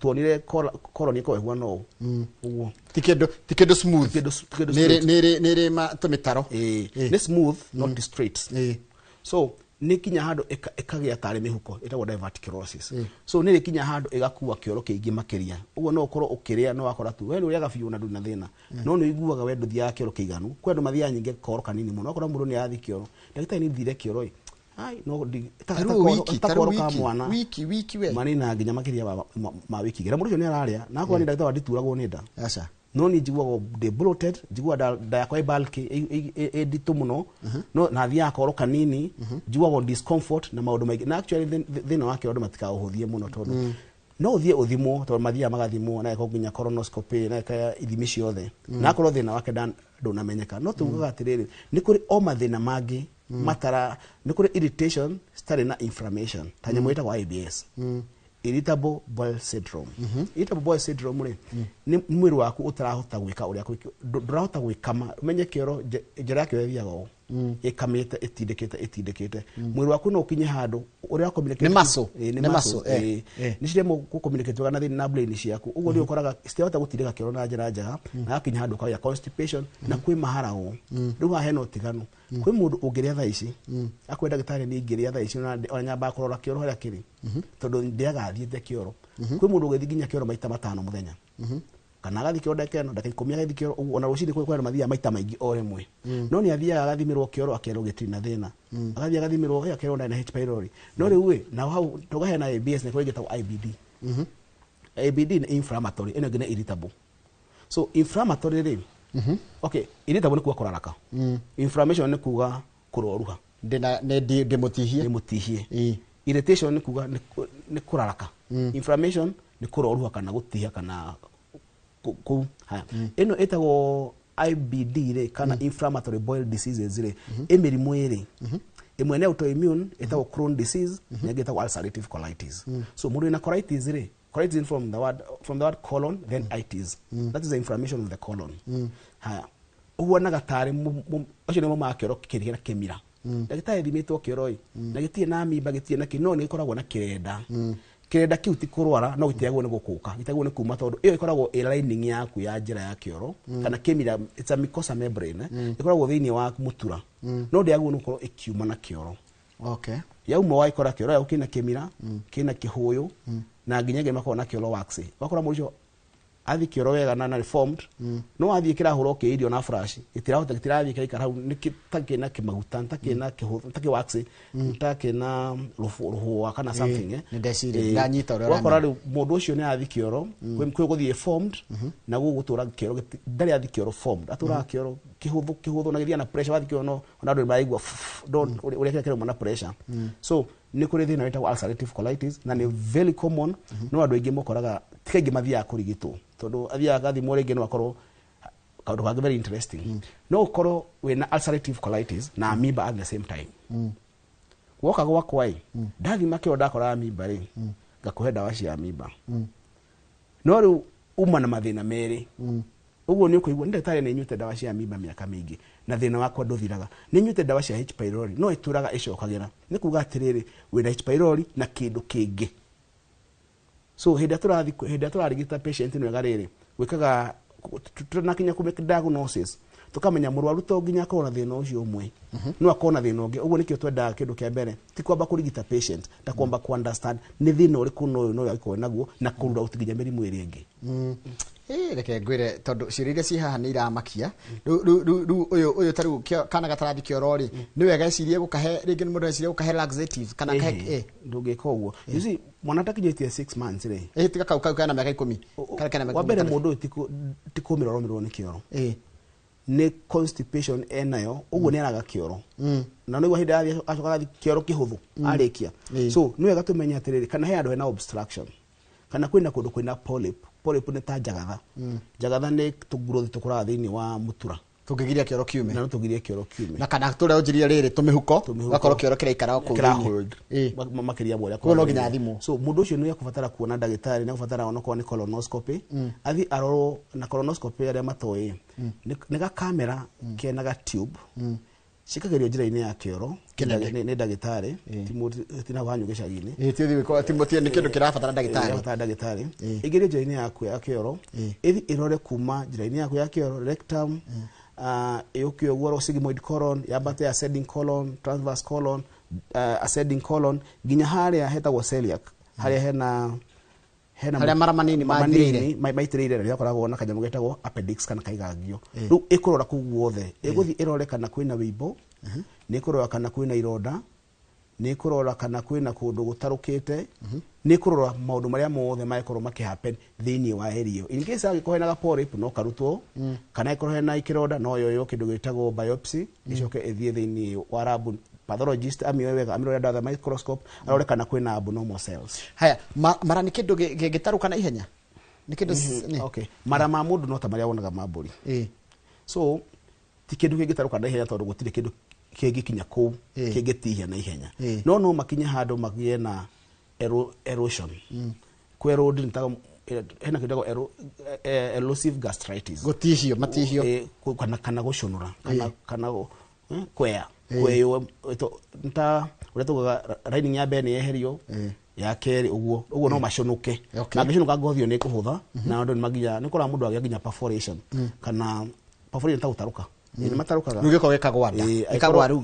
tuonire colony ko ehwa no uguo tikedo smooth nere ma tomitaro ne smooth not straight so ni kinya hando ekagia tare mihuko etagwo diverticulosis so ni kinya hando egakuwa kioro kiingi makiria uguo no ukorwo ukiria no wakora tu we ni uriaga biu na nduna thina no ni iguaga we nduthia kioro kiiganu kwendo mathia nyinge koro kanini muno okora mundu ni arathi kioro ndagitari ni thire kioro ai no takoro ka mwana wiki we mani na nginya makiria ma wiki gira mundu ni araria na kwa ni ndagitari ndituragwo ni nda acha no ni jigwa de bloated jigwa da yakwa bulky editu muno no na thia akoro kanini jigwa discomfort na maundu maigi na actually thina wake odo matika uhuthie muno tondu no uthie uthimo to mathia magathimo na eko nginya colonoscopy na eka ithimi ciothe na akoro thina wake ndunamenyeka no tugaga atiriri ni kuri o mathina mangi matara ni kuri irritation start na inflammation tanya mwita kwa IBS irritable bowel syndrome irritable bowel syndrome ni mwiri waku utarahota gwika uria ndurahota gwikama umenye kioro njira yake wethiaga ikamite itindikite mwiri waku no ukinye handu uria communicate ni maso ni ciremo ku communicate na thini na brain ciaku uguo ndio ukoraga stihota gutindika kioro na njira njaga na akinya handu kwa constipation na kwi maharago riu ha heno tiganu kwi mundu ungiria thaa ici akwenda gitari ni ingiria thaa ici ona nyamba kurora kioro haria kiri tondu ndiaga thiete kioro kwi mundu ugithi nginya kioro maita 5 muthenya kana agathi kioro ndakeno ndakikumi agathi kioro ona rucini kwenda mathia maita maingi o remwe no ni athia agathimirwo kioro akerwo gitiri na thina agathi agathimirwo akerwo ndana H pylori no riu na hau tugahe na ABS ne kwegeta IBD IBD ni inflammatory eno gene irritable so inflammatory ri okay irritable ni kuwa kuraraka inflammation ni kuga kuroruha de mutihie irritation ni kuga ni kuraraka inflammation ni kuroruha kana gutihia kana haya eno etago IBD re kana inflammatory bowel diseases re emirimo ere imwe ne autoimmune etago Crohn disease ne getago ulcerative colitis so mundu ina colitis re colitis from the word colon then itis that is the inflammation of the colon haya uwona gatare acio ne mama akero kirira kemira ndagitari thimitwo kiroi ndagitie na mimba gitie na kinoni ikoragwo na kirenda kiu ti kurwara no gitiagwo ni gukuka gitiagwo ni kuma tondu iyo ikoragwo lining yaku ya njira ya kioro kana kemira it's a mucosa membrane ikoragwo thiini wa mutura no ndiagwo ni korwo ikiuma na kioro okay yauma wa ikora kioro ya ukina kemira kina kihuyu na nginyage makoro na kioro wax wakora murisho athi kioro wega na reformed no athi kirahuro ke irio na flash itirahota gitirathi kaikara nikitake na kimaguta ntake na kihuyu ntake wax ntake na ruhu kana something ni decide ndanyita uria wakora mundu ucio ni athi kioro kwi guthie formed na gugutura kioro ndari athi kioro formed atura kioro kihuthu na githia na pressure athi kioro no ona ndu maraigwa don't uria kire na pressure so ni kuri thina wita ulcerative colitis na ni very common no andu aingi mokoraga tikaingi mathia kurigitwo tondu athia gathi morege no akorwo kaundu kangi very interesting no ukorwo wina ulcerative colitis na amoeba at the same time woka gwakwa ndathi makio ndakora amoeba ri ngakuhe dawa cia amoeba no ri uma na mathina meri uguo ni ukuigwa ndagitari ni nyute dawa cia amoeba miaka mingi na thina wakwa nduthiraga ni nyute dawa cia H pylori no ituraga icokagira ni kuga atiriri wina H pylori na kindu kingi so heda turarigita patient no garere wikaga tunakinya ku make diagnosis tukamenya murwaru to nginya akona thina ucio umwe no akona thina ungi uguo nikio twenda kindu kia mbere ti kwamba kurigita patient ta kwamba ku understand ni thina uriku no yakore naguo na kurura utiginya mirimu iri ingi reke ngwire tondu ciria ci haha ni iramakia uyu tariu kana gatarathi kiorori ni wega ciria gukahe ringi ni mundu ciria gukahe laxative kana kahe ndugika uguo you see mwana takinyetie 6 months ri tika kau kana miaka 10 kana miaka wabere mundu tikumiroromiro ni kioro ni constipation enayo uguo ni araga kioro na niguo hinda acokaga kioro kihuthu arikia so ni wega tumenya atiriri kana he andu hena obstruction kana kwina kundu kwina polyp ni ta jagatha ni tuguruthi tukura thiini wa mutura tugigiria kioro kiume na tugigiria kioro kiume na kana tule ujiria riri tumihuko gakorwo kioro kiraikara ku makiria boria ko no ginya thimu so mundu ucio ni yakubatara kuona ndagitari ni kubatara ona kwa ni colonoscopy athi aroro na colonoscopy aria matoi ni ga camera kena ga tube cikagerio njira-inĩ ya kĩoro nĩ ndagĩtarĩ tina wanyu gĩcagi-inĩ Timothy nĩ kĩndũ kĩrabatara ndagĩtarĩ ĩgerio njĩra-inĩ yaku ya kĩoro ĩthi ĩrore kuma njĩra-inĩ yaku ya kĩoro rectum yũke ũguo sigmoid colon yambate ascending colon transverse colon ascending colon nginya harĩa hetagwo celiac harĩa hena mara manini maitĩrĩire rĩrĩa koragwo na kanyamũ getagwo appendix kana kaigangio rĩu ĩkũrora kũu guothe ĩgũthi ĩrore kana kwĩna wĩimbo nĩ ĩkũrora kana kwĩna ironda nĩ ĩkũrora kana kwĩna kũndũ gũtarũkĩte nĩ ĩkũrora maũndũ marĩa mothe mangĩkorwo makĩhappen thĩinĩ wa area in case angĩkorwo hena polyp no karutwo kana ĩkorwo hena ikĩronda no yoyo kĩndũ gĩtagwo biopsy ĩcoke ĩthiĩ thĩinĩ wa lab pathologist amĩoe wega amĩrore under the microscope arore kana kwĩna abnormal cells. Haya mara nĩ kĩndũ gĩtaruka na ihenya nĩ kĩndũ okay mara ma mũndũ no ta marĩa wonaga mambũri so ti kĩndũ kĩngĩtaruka na ihenya tondũ gũtirĩ kĩndũ kĩngĩkinya kũu kĩngĩtihia na ihenya no makinye handũ magĩe na erosion kwĩ erode nitaga hena kĩndũ erosive gastritis matihio kana gũcũnũra kana kwea kweo nta ũrĩa tugaga lining ya mbere yeherio ya kerĩ ũguo no maconoke na ngĩconoka ngothio nĩ kũhũtha na andũ nĩmaginya nĩ kũra mũndũ agĩa nginya perforation kana perforation ta gũtaruka nĩ matarukaga rĩu gĩko gĩkagwanda rĩu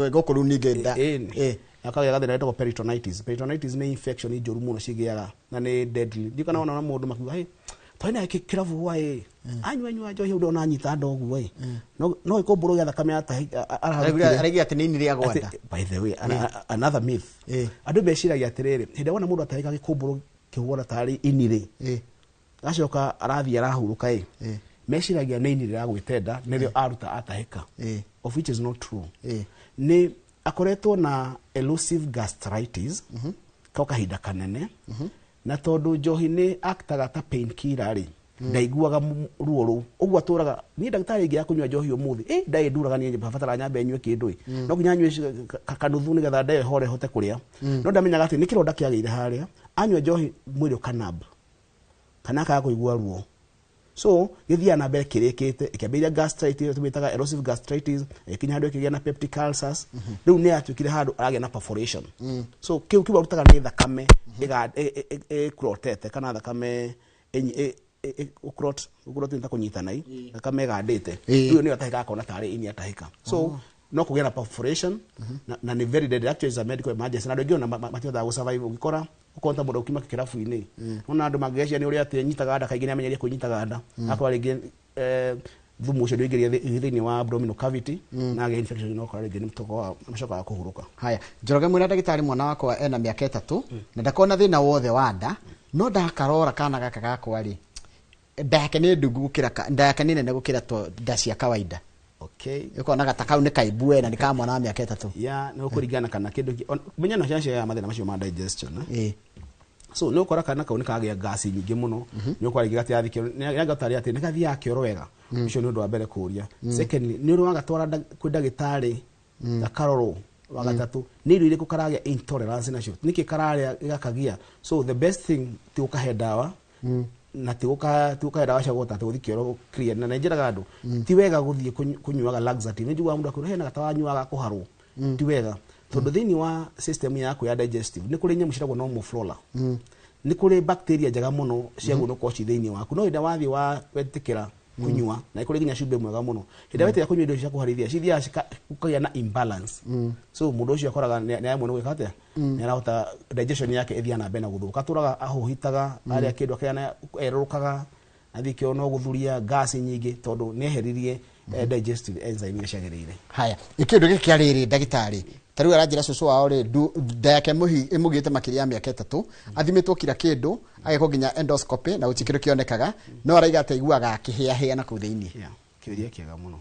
gũkũ rĩu ningĩ akagĩa gathĩna getagwo peritonitis nĩ infection njũru mũno cigĩaga na nĩ deadly ndikana ona mũndũ makiuga hey twaina kĩrabu waĩ anywa njohi ũndũ ona nyita ndogu waĩ no ĩkũmbũrũ gĩa thakame aragia atĩ nĩ ini rĩa gwanda by the way another myth andũ meciragia atĩrĩrĩ hĩndĩ wona mũndũ atahĩka gĩkũmbũrũ kĩhuana tarĩ inirĩ agacoka arathiĩ arahurũka meciragia nĩ ini rĩragwĩtenda nĩrĩo aruta atahĩka of which is not true nĩ akoretwo na elusive gastritis kwa kahinda kanene na tondu njohi nĩ actaga ta painkiller rĩ ndaiguaga ruo rũu ũguo atũraga niĩ ndagĩtarĩ ingĩ ya kũnyua njohi ũmũthĩ ndaĩ nduraga niĩ babatara nyambe nyue kĩndũ no nginya nyue kanuthu nĩgetha ndaĩ hore hote kũrĩa no ndamenyaga atĩ nĩ kĩronda kĩagĩire harĩa anyua njohi mwĩrĩ ũkanamba kana akaga kũigua ruo so gĩthiaga na mbere kĩrĩkĩte ĩkĩambĩrĩria gastritis tũmĩtaga erosive gastritis ĩkinya handũ ĩkĩgĩa na peptic ulcers rĩu nĩ atuĩkire handũ aragĩa na perforation so kĩu arutaga nĩ thakame ĩkurotete kana thakame ũkurotete ta kũnyitana thakame ĩgandĩte rĩu nĩyo atahĩka akona tarĩ ini atahĩka so no kũgĩa na perforation na nĩ very deadly actually is a medical emergency na andũ aingĩ ona matihotaga gũsurvive ũgĩkora ũkonta mũndũ ũkiuma kĩrabu-inĩ ona andũ mangĩgĩcia nĩ ũrĩa atĩ nyitaga nda kaingĩ nĩamenyeria kwĩnyitaga nda akorwo rĩngĩ thumu ũcio ndũingĩria thĩinĩ wa abdominal cavity na agĩa infection no korwo rĩngĩ nĩ mũtoko macokaga kũhurũka. Haya Njoroge mwĩna ndagĩtarĩ mwana wakwa ena mĩaka 3 na ndakona thĩna wothe wa nda no ndakarora kana gaka gakwa rĩ nda yake nĩ ndungu gũkĩra nda yake nĩ nene gũkĩra nda cia kawaida okay ĩkona gata kau nĩ kaibue na nĩ ka mwana wa mĩaka 3 nĩ gũkũringana kana kĩndũ menya no ciacio ya mathĩna macio ma digestion so nĩ ũkora kana kau nĩ kagĩa gas nyingĩ mũno nĩ ũkora rĩngĩ gatiathikio nĩ gatari atĩ nĩ gathiaga kĩoro wega ũcio nĩ ũndũ wa mbere kũria secondly nĩ ũrĩ wagatwara kwĩ ndagĩtarĩ gakarorwo wa gatatũ nĩ irio irĩkũ karagĩa intolerance nacio nĩkĩ kararĩa gĩgakagia so the best thing ti gũkahe ndawa na ti gũkahe ndawa cia gũta tũgũthi kĩoro clear na njĩraga andũ ti wega gũthiĩ kũnyuaga laxative nĩ njiguaga mũndũ akũrwo hena gatawa anyuaga kũharwo ti wega tondu thĩinĩ wa system yaku ya digestive nĩ kũrĩ nyamũ ciĩtagwo normal flora nĩ kũrĩ bacteria njega mũno cia gũkorwo ci thĩinĩ waku no hĩndĩ wathiĩ wetĩkĩra kunyua na nĩ kũrĩ nginya cumbĩ mwega mũno hĩndĩ wetĩkĩra kunyua indo cia kũharithia cithiaga gũkagĩa na imbalance so mũndũ ũcio akoraga nĩ amwe nĩ gwĩka atĩa nĩ arahota digestion yake ĩthiaga na mbere na gũthũka atũraga ahũhitaga arĩa kĩndũ akĩrĩa erũrũkaga athiĩ kĩoro no gũthuria gas nyingĩ tondũ nĩ eheririe digestive enzyme iria ciagĩrĩire. Haya kĩndũ gĩkĩ kĩa rĩrĩ ndagĩtarĩ ta rĩu aranjĩra cũcũ wao rĩ nda yake ĩmũgĩte makĩria ya mĩaka 3 athimĩtwo kira kĩndũ agĩkwo nginya endoscopy na gũtirĩ kĩndũ kĩonekaga no araiga atĩ aiguaga akĩhĩa na kũu thĩinĩ kĩũria kĩega mũno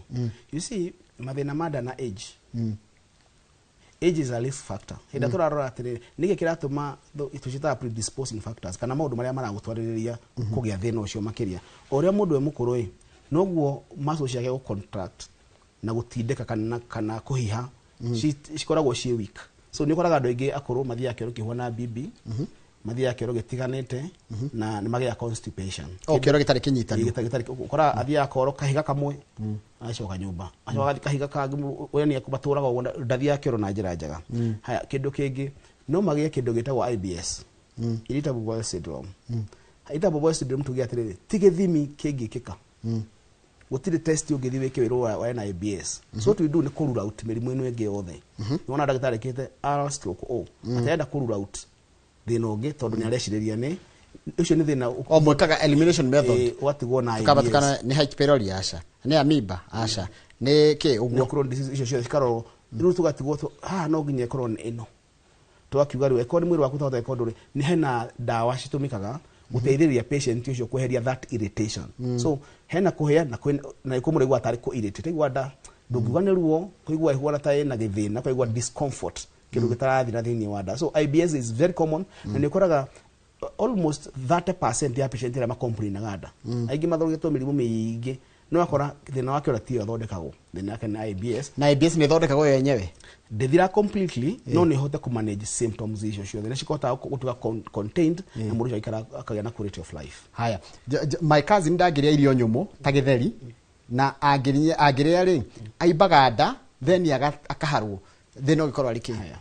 you see mathĩna ma nda na age age is a risk factor hĩndĩ tũrarora atĩrĩrĩ nĩkĩ kĩratũma tũciĩtaga predisposing factors kana maũndũ marĩa maragũtwarĩrĩria kũgĩa thĩna ũcio makĩria o ũrĩa mũndũ e mũkũrũ noguo muscle ciake gũ contract na gũtindĩka kana kũhiha cikoragwo ciĩ weak so nĩ ũkoraga andũ aingĩ akũrũ mathiaga kĩoro kĩhuana bibi mathia kioro gitiganite na ni magia constipation kioro gitari kinyitanu gitari ukora athia koro kahiga kamwe acoka nyumba acoka kahiga kangi we ni akubaturaga uguo ndathia kioro na njira njega haya kindu kingi no magia kindu gitagwo IBS irritable bowel syndrome irritable bowel syndrome tugia atiriri tigithimi kingikika gutire test ungithi wike wiro wa IBS so what we do ni ku rule out mirimu ino ingi yothe niona ndagitari kite R/O atenda ku rule out thina ungi tondu ni arecireria ni ucio ni thina o mwekaga elimination method watigwo na IBS tukabatukana ni H pylori aca ni amoeba aca ni ki uguo kuro disease icio cio cikaro riu tugatigwo no nginya ikorwo ni ino twakiuga riu ekoni mwiri waku tawota ekonduri ni hena dawa citumikaga guteithĩrĩria patient ucio kweheria that irritation so hena kuhea na ikumurigwa atari ku irritate igwa nda ndungiwa ni ruo kuigwa ihwara ta na githina kuigwa discomfort kindu gitarathi na thini wa nda so IBS is very common na ni koraga almost 30% ya patient ira complain ngada aingi mathogetwo mirimu miingi no akora thina wake ora tio thondekagwo thina yake ni IBS na IBS ni thondekagwo yenyewe ndethira completely no ni hote ku manage symptoms icio ciothe ni cikota gutuga contained na mundu aikara akagĩa na quality of life haya my cousin ndagiria irio nyumu ta githeri na agiria ri aimbaga nda then akaharwo thina gikorwo ari ki haya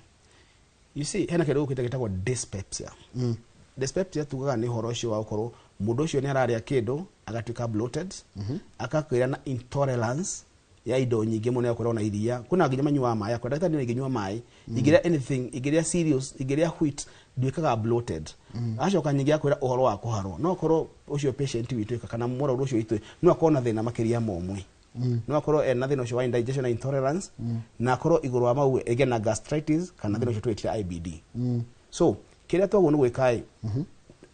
you see hena kindu gitagwo dyspepsia dyspepsia tugaga ni horo cio wa ukorwo mundu cio ni araria kindu agatuika bloated akakwira na intolerance ya indo nyingi muno ya kurona iria kuna nginya manyua mai akwa ndagitari ni nginywa mai igiria anything igiria serious igiria wheat duikaga bloated acoka nyingi akwira uhoro wa kuharwo no korwo ucio patient witu kana mura ucio witu no akona thina makiria momwe no akorwo na thina ucio wa indigestion intolerance na akorwo iguru wa mau ege na gastritis kana thina ucio twetira IBD so kiria twago ni gwikai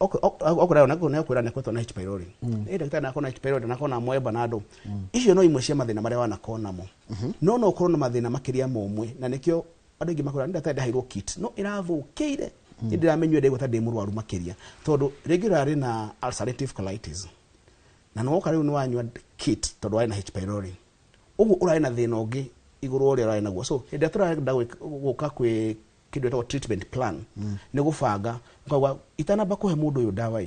okora na kwira ne kwetwa na H pylori ndagitari na kona H pylori na kona mweba nado icio no imwe cia mathina maria wana kona mo no korwo na mathina makiria momwe na nikio andu ingi makora ndagitari ndahairwo kit no iravukire ndiramenywe ndego tande murwaru makiria tondu regularly na ulcerative colitis na no kare ni wanywa kit tondu wa na H pylori ugu urai na thina ungi iguru uri urai naguo so hinde turenda guka kwi kindu etwa treatment plan ni gubanga kwa itanamba kuhe mundu uyu dawa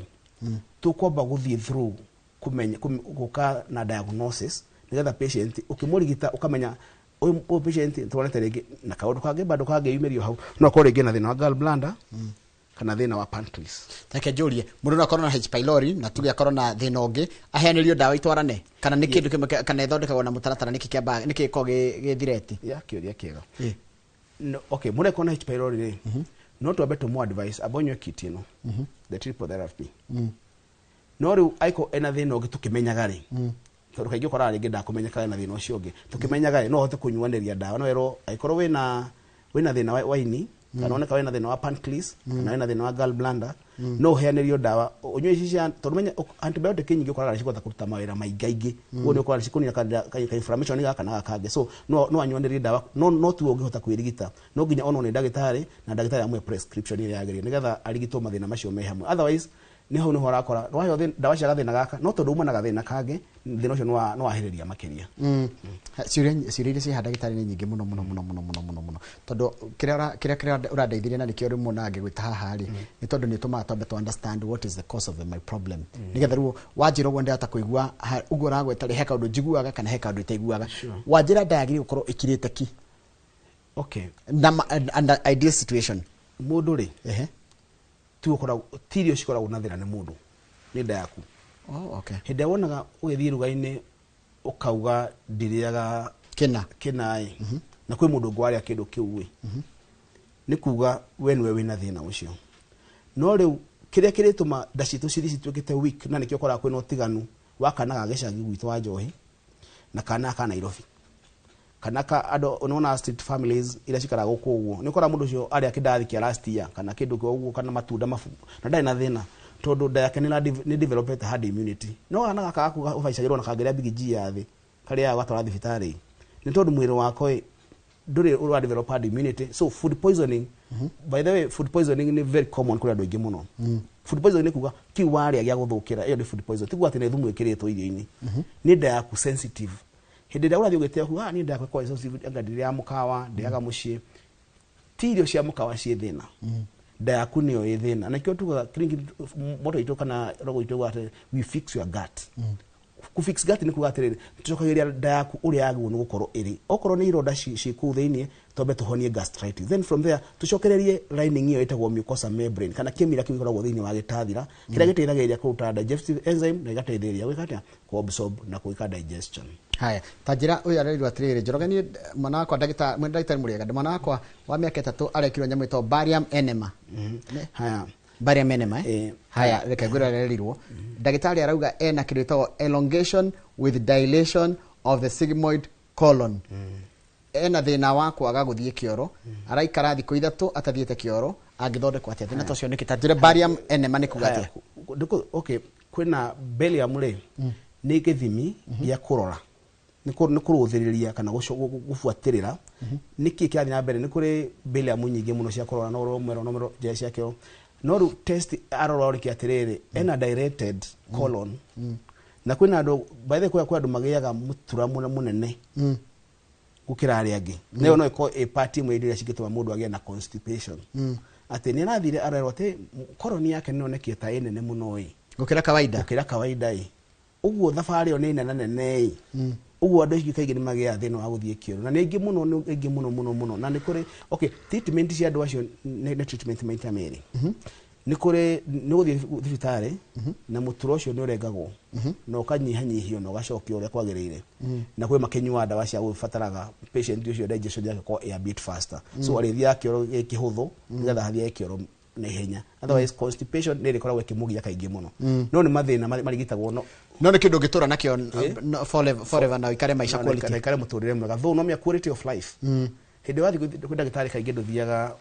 tukwamba guthie through kumenya guka na diagnosis nigetha patient ukimurigita ukamenya uyu patient tuonete ringi na kaundu kangi bado kangi yumirio hau no ko ringi na thina wa gallbladder kana thina wa pancreas take julie mundu no korona H pylori na tugia korona thina ungi aheanirio dawa itwarane kana ni kindu kana ithondekagwo na mutaratara niki kiamba niki ko githireti ya kiuria kiega no okay mune kona H pylori no to better more advice abonyo kit ino the triple therapy no ri aiko ena thina ungi tukimenyaga ri tondu kaingi ukora ringi ndakumenyeka na thina ucio ungi tukimenyaga no hote kunyuaniria dawa no ero aikoro wina thina wa ini kana oneka wina thina wa pancreas kana wina thina wa gallbladder no heanirio dawa unywe ici cia tondu menya antibiotic nyingi ukora cigota kuruta mawira maingaingi ugo ni ukora cikunira ka inflammation ga kana kange so no anyuanirie dawa no tu ungihota kwirigita no nginya ono ni ndagitari na ndagitari amwe prescription ile yagiri nigetha arigitwo mathina macio me hamwe otherwise ni hau ni hora kora rwayo dawa cia gathina gaka no tondu uma na gathina kange thina ucio no wahireria makiria ciuria ci ndagitari ni nyingi muno tondu kiria urandeithirie na nikio rimwe na ngigwita haha ri ni tondu ni tuma twambe to understand what is the cause of my problem nigetha ruo wanjira uguo ndata kuigua uguo ragweta ri heka undu njiguaga kana heka undu itaiguaga wanjira ndagiri gukorwo ikirite ki okay under ideal situation mundu ri tu ukora tirio cikora unathira ni mundu ni nda yaku okay hinde wonaga ugithii rugaini ukauga ndiriaga kina na kwi mundu ngwaria kindu kiu ni kuga we niwe wina thina ucio no riu kiria kirituma ndacitu ciri twikite week na nikio kora kwina utiganu wakanaga gicagi gwitu wa Njohi na kana Nairobi kana ka ado unaona street families ila cikara guku uguo ni kora mundu ucio ari akidathi kia last year kana kindu kio uguo kana matunda mafu na ndai na thina tondu nda yake ni developed hard immunity no ana gaka ufaicagirwo na kageria bigi ya thi karia watwara thibitari ni tondu mwiri wako nduri uri develop hard immunity so food poisoning by the way food poisoning ni very common kuri andu ingi muno food poisoning ni kuga ki wari gia guthukira iyo ni food poisoning tiguo ati ni thumu ikiritwo irio-ini ni nda yaku sensitive hindi nda urathi ugite hu ni nda kwa sensitive angadiria mukawa ndiaga mucii tirio cia mukawa cie thina nda yaku nio ithina na kio tuga klingi moto itu kana rogo itu ate we fix your gut ku fix gut ni kugatirira tucokagiria nda yaku uri yagu ni gukorwo iri okorwo ni ironda ci ku thiini tobe tuhonie gastritis then from there tucokererie lining iyo itagwo mucosa membrane kana kimira kiu ikoragwo thiini wa gitathira kira giteithagiria kuruta digestive enzyme na igateithĩrĩria gwikata ku absorb na kuika digestion. Haya, tajira uyu arerirwo atiriri Njoroge ni mwana wakwa ndagitari muriega mwana wakwa wa miaka 3 arekirwo nyamu ito barium enema. Haya, barium enema haya reke ngwira arerirwo ndagitari arauga ena kindu ito elongation with dilation of the sigmoid colon. Ena thina wa kwaga guthie kioro araikara thikũ 3 atathiete kioro angithondekwo atia thina tocio niki tajira barium enema ni kugatia. Okay, kwina barium ri ni githimi ya kurora ni kuruthiriria kana gufuatirira niki kiathi na mbere ni kuri barium nyingi muno cia kurora no romero je cia kio no test arora ki atiriri ena dilated colon na kwina andu by the way kwa andu magiaga mutura munene gukira ari angi neo no iko a party mwe iria cigitwa mundu agia na constipation ati ni arathire arerwa te colon yake no nekie ta enene muno gukira kawaida uguo thabari one nene nene uguo andu acio kaigi ni magia thina wa guthie kioro na ni ingi muno na ni kuri okay treatment cia andu acio ni treatment maita meri ni kuri ni guthie thibitari na muturo ucio ni urengagwo na ukanyihanyihio na ugacokio uria kwagirire na kwi makenywa ndawa cia gufataraga patient ucio digestion yake ko a bit faster so arithia kioro kihuthu nigetha hathia kioro na ihenya otherwise constipation ni rikoragwo ikimugia kaingi muno no ni mathina marigitagwo no ni kindu gitura nakio forever na ikare maisha quality na ikare muturire mwega though no quality of life hindi wathi ku ndagitari kaingi nduthiaga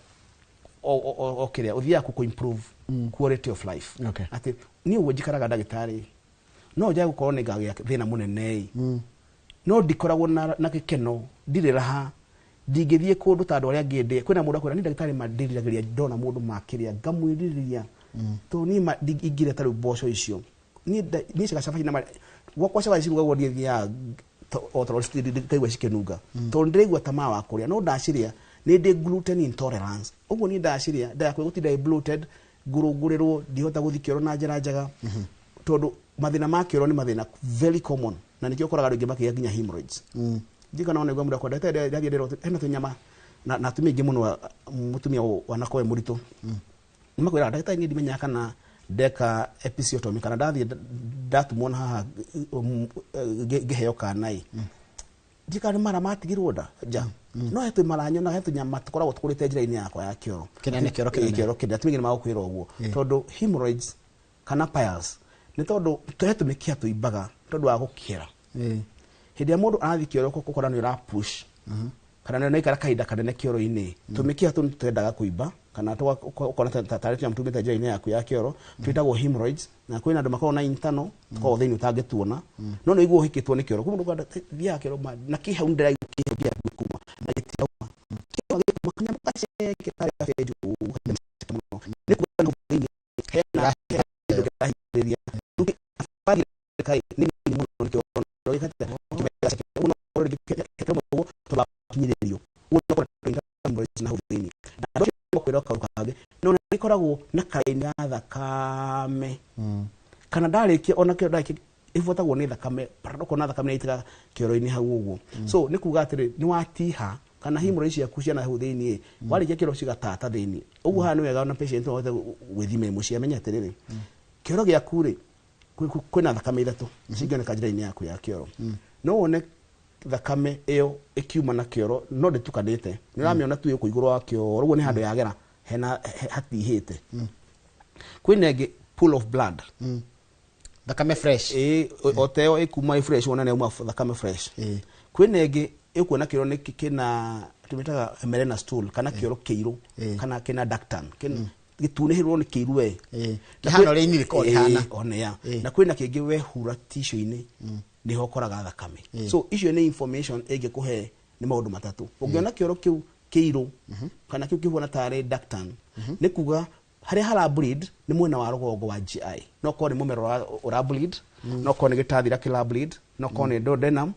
okiria uthia ku improve quality of life ati ni ugojikaraga ndagitari no ja gukorwo ni gagia thina munene no ndikoragwo na gikeno ndiriraha ndingithie kundu ta andu aria ngende kwina mundu akwira ni ndagitari mandiriragiria ndona mundu makiria ngamwiriria to ni ingire taru boco icio ni cika cabai na gwakwa cabai ciruga gwo ndithia o toro kaigwa cikenunga to ndirigwa tama wa kuria no ndaciria ni ndi gluten intolerance uguo ni ndaciria ndakwe gutinda bloated ngurugurirwo ndihota guthikiro na njira njaga tondu mathina ma kioro ni mathina very common na nikio koraga ringi makiya nginya hemorrhoids ndika naona igwa muda kwa ndagitari ndathie hena tunyama na tumia ingi muno mutumia wanakoe murito nimakwira ndagitari ni ndimenya kana deka episiotomy kana ndathie ndatumona haha geheo kanai ndika ni mara matigirwo nda ja no hetu maranyo na hetu nyama tukoragwo tukurite njira-ini yakwa ya kioro kinene kioro tumige ni magukwira uguo tondu hemorrhoids kana piles ni tondu tuhetu mikia tuibaga tondu wa gukira hindi ya mundu arathi kioro kokora ni ra push kana ni ikara kaida kanene kioro-ini tumikia tu tuendaga kuiba kana ukona tatarĩte ya mtumite njira-ini yaku ya kioro twitagwo hemorrhoids na kwina andu makorwo na internal tukorwo thiini utangetuona no no iguo hikitwo ni kioro kumbe kwenda thia kioro na kihau ndira kihia kuma na gitiauma makanya mukase kitare feju ni kwenda ngini hena hiria tuki afari kai ni muno kioro ro ikata kimega uno ro kitamo to ba kinyirio uno ko hemorrhoids na huthini kwira karukange no nikoragwo na kaina thakame kana ndarikia ona kio ndaki ifotagwo ni thakame paradoko na thakame itika kioro-ini hau uguo so ni kuga atiri ni watiha kana hemorrhoids yaku ciana hau thiini warikia kioro cigatata thiini uguo ha ni wega na patient ote gwithime muci amenya atiriri kioro giaku ri kwina thakame ithatu cingioneka njira-ini yaku ya kioro no wone thakame iyo ikiuma na kioro no nditukanite ni ramiona tu yuko iguru wa kioro uguo ni handu yagera hena hatihite kwina ngi pool of blood thakame fresh oteo ikuma fresh wona ne uma thakame fresh kwina ngi ikuona kioro ni kina tumitaga melena stool kana kioro kiiru kana kina ductan gitunihirwo ni kiiru we kihano ri ni ko hana ona ya na kwina kingi we hura tissue-ini ni hokoraga thakame so icio ni information ege kuhe ni maundu matatu ungiona kioro kiu kiiru kana kiu kihona tare ductan ni kuga hari hala bleed ni mwena wa rugongo wa GI no ko ni mumero ura bleed no ko ni gitathira kila bleed no ko ni duodenum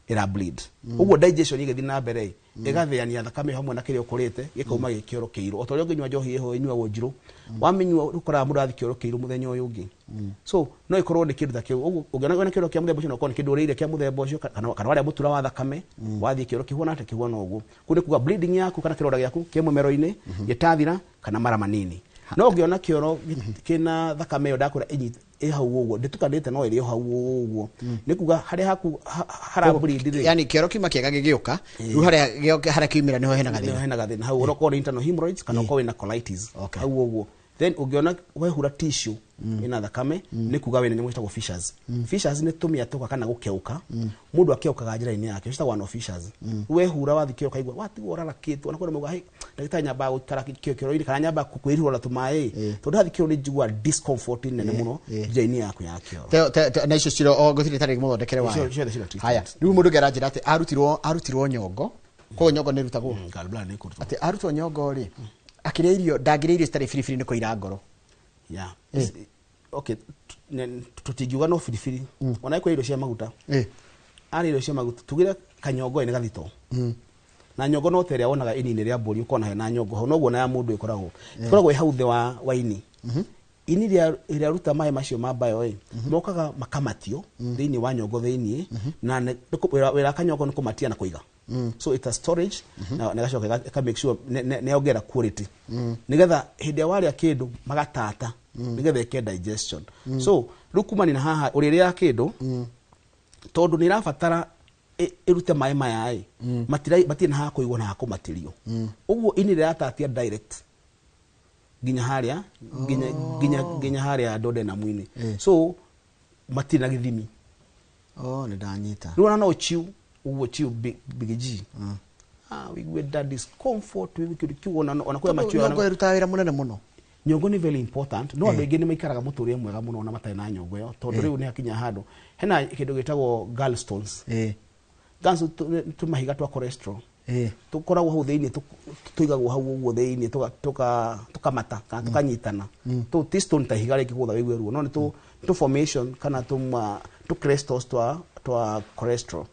ira bleed uguo digestion igethi na mbere igatheania thakame hamwe na kile ukorete gikauma gikioro kiiru otorio nginywa njohi eho inywa njiru wamenywa ukora mundu athi kioro kiiru muthenya uyu ungi so no ikorwo ni kindu ta kiu ugiona wena kioro kia muthemba ucio no kone kindu urire kia muthemba ucio kana wale mutura wa thakame wathi kioro kihuana ate kihuana uguo kune kuga bleeding yaku kana kiroda giaku kia mumero-ini gitathira kana mara manini no ngiona kioro kina thakame yo ndakura hau uguo nditukanite no iri hau uguo ni kuga haria haku harabreed yani kioro kima kiega gigiuka ru haria kiumira niho hena gathina hau uroko internal hemorrhoids kana uko na colitis hau uguo then ungiona wehura tissue ina thakame ni kuga wena nyamu itagwo fissures ni tumia tuka kana gukeuka mundu akeukaga njira-ini yake citagwo no fissures wehura wathikio kaigwa watigwo orarakitwo na kwenda mugahe ndagita nyamba gutara kioro kana nyamba kukwirihwo na tumai tondu hathikio ni jigwa discomfort nene muno njira-ini yaku ya kioro na icio ciro guthiri tari muthondekere wa haya riu mundu gera njira ati arutirwo nyongo ko nyongo ni rutagwo gallbladder ni kurutwo ati arutwo nyongo ri akire irio ndagire irio stari firifiri niko ira ngoro okay tutingiuga no firifiri ona iko irio cia maguta ari irio cia maguta tugire kanyongo ene gathito na nyongo no teria wonaga ini ria mburi ukona hena nyongo ho noguo na ya mundu ikoragwo hauthe wa ini ini ria ruta mai macio mabayo mokaga makamatio thiini wa nyongo thiini na wira kanyongo niko matia na kuiga so it has storage na gacoka ka make sure ne ogera quality nigetha hindi ya waria kindu magatata nigetha ike digestion so rukumani na haha uriria kindu tondu ni rafatara irute mai maya matiri na ha kuigwo na ha kumatirio uguo ini ratatia direct ginya haria ndode na mwini so matiri na githimi ni ndanyita ruona no chiu uwo chiu big G we that discomfort we could kiona ona kwa macho nyongo iruta wira munene muno nyongo ni very important no andu ingi ni maikaraga muturie mwega muno na matai na nyongo yo tondu riu ni akinya handu hena kindu gitagwo gallstones gallstones tumahiga twa cholesterol tukoragwo hau thiini tuigagwo hau uguo thiini tukamata kana tukanyitana tu stone ta higa riki gutha wigwe ruo no ni tu formation kana tu crystals twa cholesterol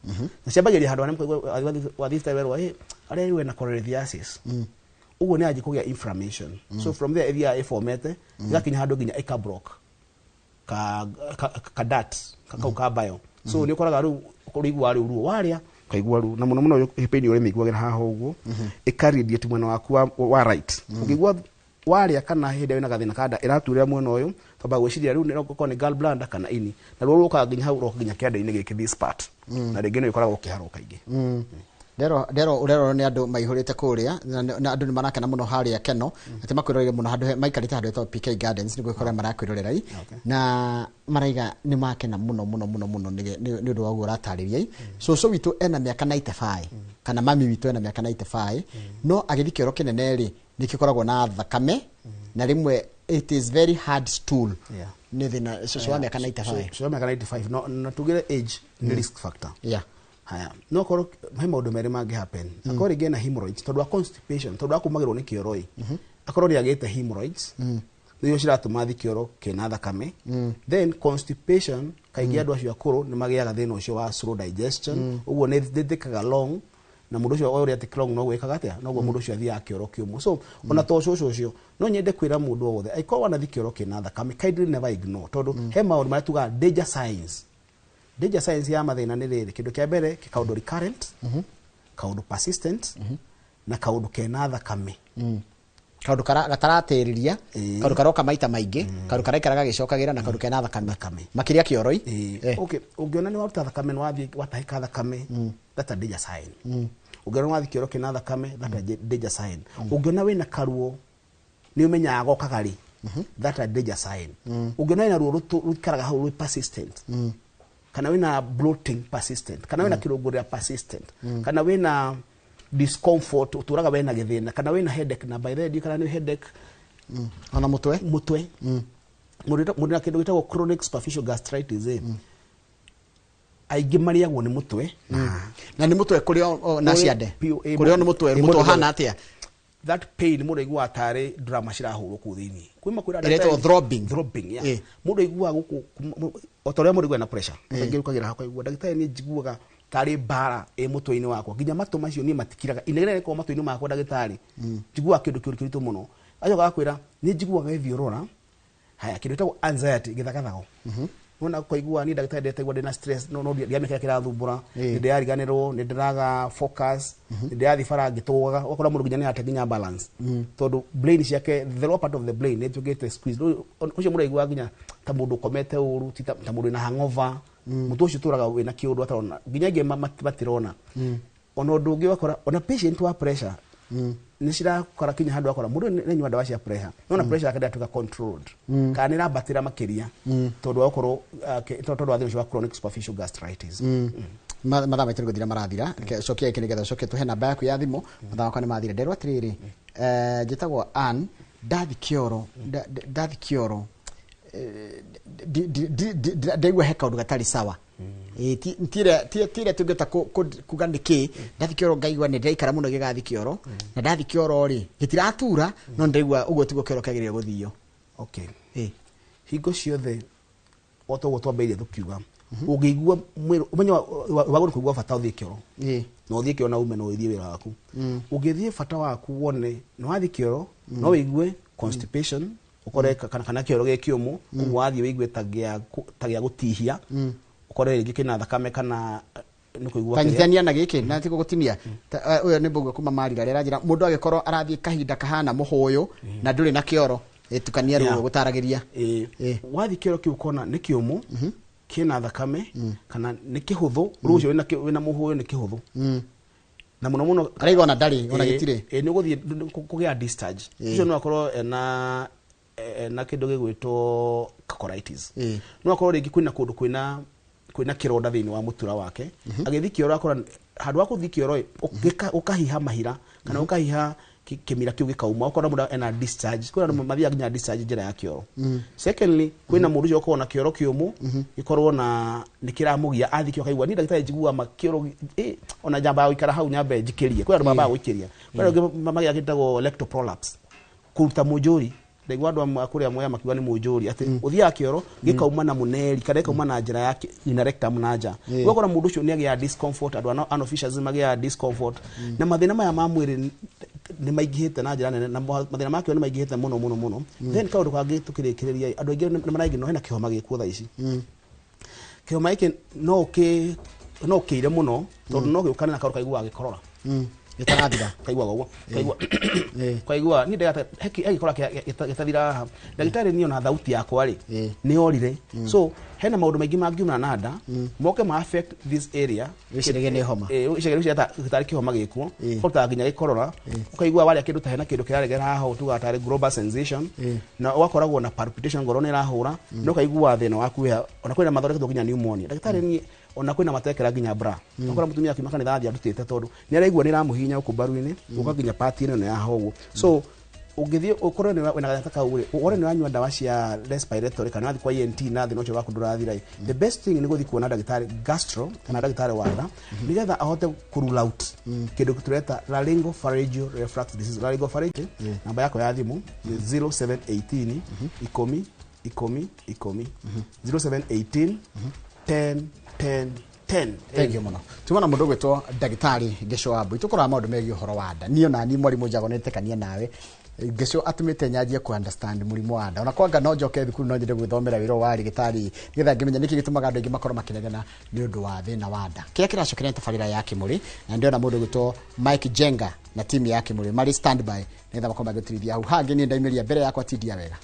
na ciambagiria handu ane wa this time werwa aria iwe na cholelithiasis uguo ni aji kugia inflammation so from there ethia iformete gakinya handu ginya ikablock ka dat ka bio so ni ukoraga ru kurigwa ruo waria kaigwa ru na muno hipeni uri migwagira haha uguo ikaradiate mwena waku wa right ukigwa waria kana hinde wina gathina kada iraturira mwena uyu toba gwiciria riu ni roko ni gallbladder kana ini na ruo ruka ginya hau roko ginya kianda-ini giki this part na ringi no ikoragwo kiharo kaingi Dero urero ni andu maihurite kuria na andu ni marakena muno haria keno ati makwirorere muno handu maikarite handu etwa PK Gardens ni gwikora marakwirorera na maraiga ni makena muno ni undu wa gura taririai so witu ena miaka 95 kana mami witu ena miaka 95 no agithikero kinene ri nikikoragwo na thakame na rimwe it is very hard stool ni thina so wa miaka 95 so miaka 95 no tugire age ni risk factor haya no koro he maundu meri mangi happen akori gena hemorrhoids tondu wa constipation tondu akumagirwo ni kioroi akoro ri agite hemorrhoids niyo ciratuma thikioro kina thakame then constipation kaingi andu acio akuru ni magiaga thina ucio wa slow digestion uguo ni thikaga long na mundu ucio ori ati long no gwikaga atia no mundu ucio athia kioro kiumu so ona to ucio no nyende kwira mundu wothe aiko wana thikioro kina thakame kindly never ignore tondu he maundu maratuga danger signs ya mathina ni riri kindu kia mbere kikaundu recurrent kaundu persistent na kaundu kena thakame kaundu gatarateriria kaundu karoka maita maingi kaundu karaikaraga gicokagira na kaundu kena thakame makiria kioroi okay ungiona ni waruta thakame wathi watahika thakame that's a danger sign ungiona wathi kioro kena thakame that's a danger sign ungiona wina karuo ni umenya gokagari that's a danger sign ungiona ina ruo rukaraga hau persistent kana wina bloating persistent kana wina kirogoria persistent kana wina discomfort uturaga wina githina kana wina headache na by the way kana ni headache ana mutwe mundu na kindu gitagwo chronic superficial gastritis aigimariagwo ni mutwe na ni mutwe kurio na ciande kurio ni mutwe hana atia that pain mundu igwa atari drama cirahurwo ku thiini kwima kwira director throbbing mundu igwa guku otoria mundu igwa na pressure ngirukagira hakwa igwa ndagitari ni njiguaga tari bara mutwe-ini wakwa nginya matu macio ni matikiraga inegene ko matu-ini makwa ndagitari njigua kindu kiritu muno ajoka akwira ni njiguaga ithiurura haya kindu tawo anxiety githagathao wona koigua ni ndagitari ndetegwa ndina stress no ndiamekira kirathumbura ndiriariganirwo ndiraga focus ndirathi fara ngitugaga wakora mundu nginya ni ateginya balance tondu brain ciake the lower part of the brain it get squeezed ucio muraigua nginya ta mundu komete uru ta mundu na hangover mutu ucio turaga wina kiundu atarona nginya nge matirona ona undu ungi wakora ona patient wa pressure ni cira kora kinya handu akora mundu nenywa dawa cia pressure nona pressure yake ndatuka controlled kana ira batira makiria tondu wakoro tondu wathi wa chronic superficial gastritis mathaa maitå gå thira marathira cokia ä kä nä getha coke tå he namba yaku ya thimå mathaa makwa nä mathire nderwo atä rä rä njä tagwo ndathi kä ndaigua he kaå ndå gatarä sawa tire tå ngä ta kuga nä kä ndathi kä oro ngaigua nä ndäraikara må no gä gathi kä oro na ndathi kä oro rä gä tiratura no ndaigua å guo tiguo kä oro kä agä rä gå thio hingo ciothe otoguo twambäirie tå kiuga ũngĩigua mwĩrĩ ũmenye wagũrũ kũigua bata ũthiĩ kĩoro na ũthiĩ kĩoro na ume no ũthiĩ wĩra waku ũngĩthiĩ bata waku wone nĩ wathiĩ kĩoro no wĩigue constipation ũkore kana kĩoro gĩ kĩũmũ ũguo wathiĩ wĩigue ta gĩa gũtihia ũkore rĩngĩ kĩna thakame kana nĩ kũigua kanyitania na gĩkĩ na tigo gũtinia ũyũ nĩ mbũgũ kuma marira rĩra njĩra mũndũ agĩkorwo arathiĩ kahinda kahana mũhũyũ na ndũrĩ na kĩoro tukania rũo gũtaragĩria wathiĩ kĩoro kĩu kona nĩ kĩũmũ kina thakame kana ni kihuthu rucio wina muhuyo ni kihuthu na muno araiga ona ndari ona gitire ni guthie kugia discharge ucio no akorwo na kindu gigwitwo colitis no akorwo ringi kwina kundu kwina kironda thini wa mutura wake agithikio rakora handu wa kuthikio roi ukahiha mahira kana ukahiha kimira kiu gikauma ukora mundu ena discharge kwina mathia nginya discharge njira ya kioro secondly kwina mundu ucio ukona kioro kiumu ikorwo na nikiramugia athikio kaigua ni ndagitari njigua makioro ona jamba wikara hau nyambe njikirie kwina mama gwikiria kwina mama yakitagwo rectal prolapse kuruta mujuri ndegwa andu akuria moya makiwa ni mujuri ati uthia kioro gikauma na muneri kana kauma na njira yake ina rectum na nja ukora mundu ucio ni agia discomfort andu unofficials magia discomfort na mathina maya ma mwiri ni maigihite na njira nene na mathina make ni maigihite muno then kaundu kangi tukirikiria andu aingi ni maraigi no hena kihoma gikuo tha ici kihoma iki no kiire muno tondu no giukana na kaundu kaigua gikorora gitarathira kaigua ni ndagata agikora gitathira ndagitari ni ona thauti yakwa ri ni orire so hena maundu maingi mangiuna na nda moke ma affect this area wicirege ni homa wicirege ciata gitari kihoma gikuo kota nginya gikorora ukaigua wari kindu ta hena kindu kiraregera haho tuga tari global sensation na wakoragwo na palpitation ngoro ni irahura no kaigua thina waku ona kwina mathore nginya pneumonia ndagitari ni ona kwina matekera nginya bra ukora mutumia akimaka ni thathi arutite tondu ni araigua ni ramuhinya ukumbaru-ini ukaginya party ino ya hogo so ugithie ukore ni wena gataka uri ore ni wanywa dawa cia respiratory kana athi kwa ENT na thi nocho waku ndurathira the best thing ni guthi kuona ndagitari gastro kana ndagitari wa nda nigetha ahote kurule out kindu tureta laryngopharyngeal reflux disease laryngopharyngeal namba yako ya thimu ni 0718 10 0718 10 thank you muno tumana mundu gwitwo ndagitari Ngesho Wambui tukora maundu megi horo wa nda niyo nani mwarimu njagonete kania nawe Ngesho atumite nyanjie ku understand murimu wa nda ona kwanga no njoke thukuru no njire gwithomera wiro wa rigitari ngetha ngimenya niki gitumaga andu ingi makoro makinegena ni undu wa thina wa nda kia kiracokera tabarira ya Kimuri na ndio na mundu gwitwo Mike Jenga na timu ya Kimuri mari standby ngetha makoma gutirithia hau hangi ni ndaimiria mbere yakwa tindia wega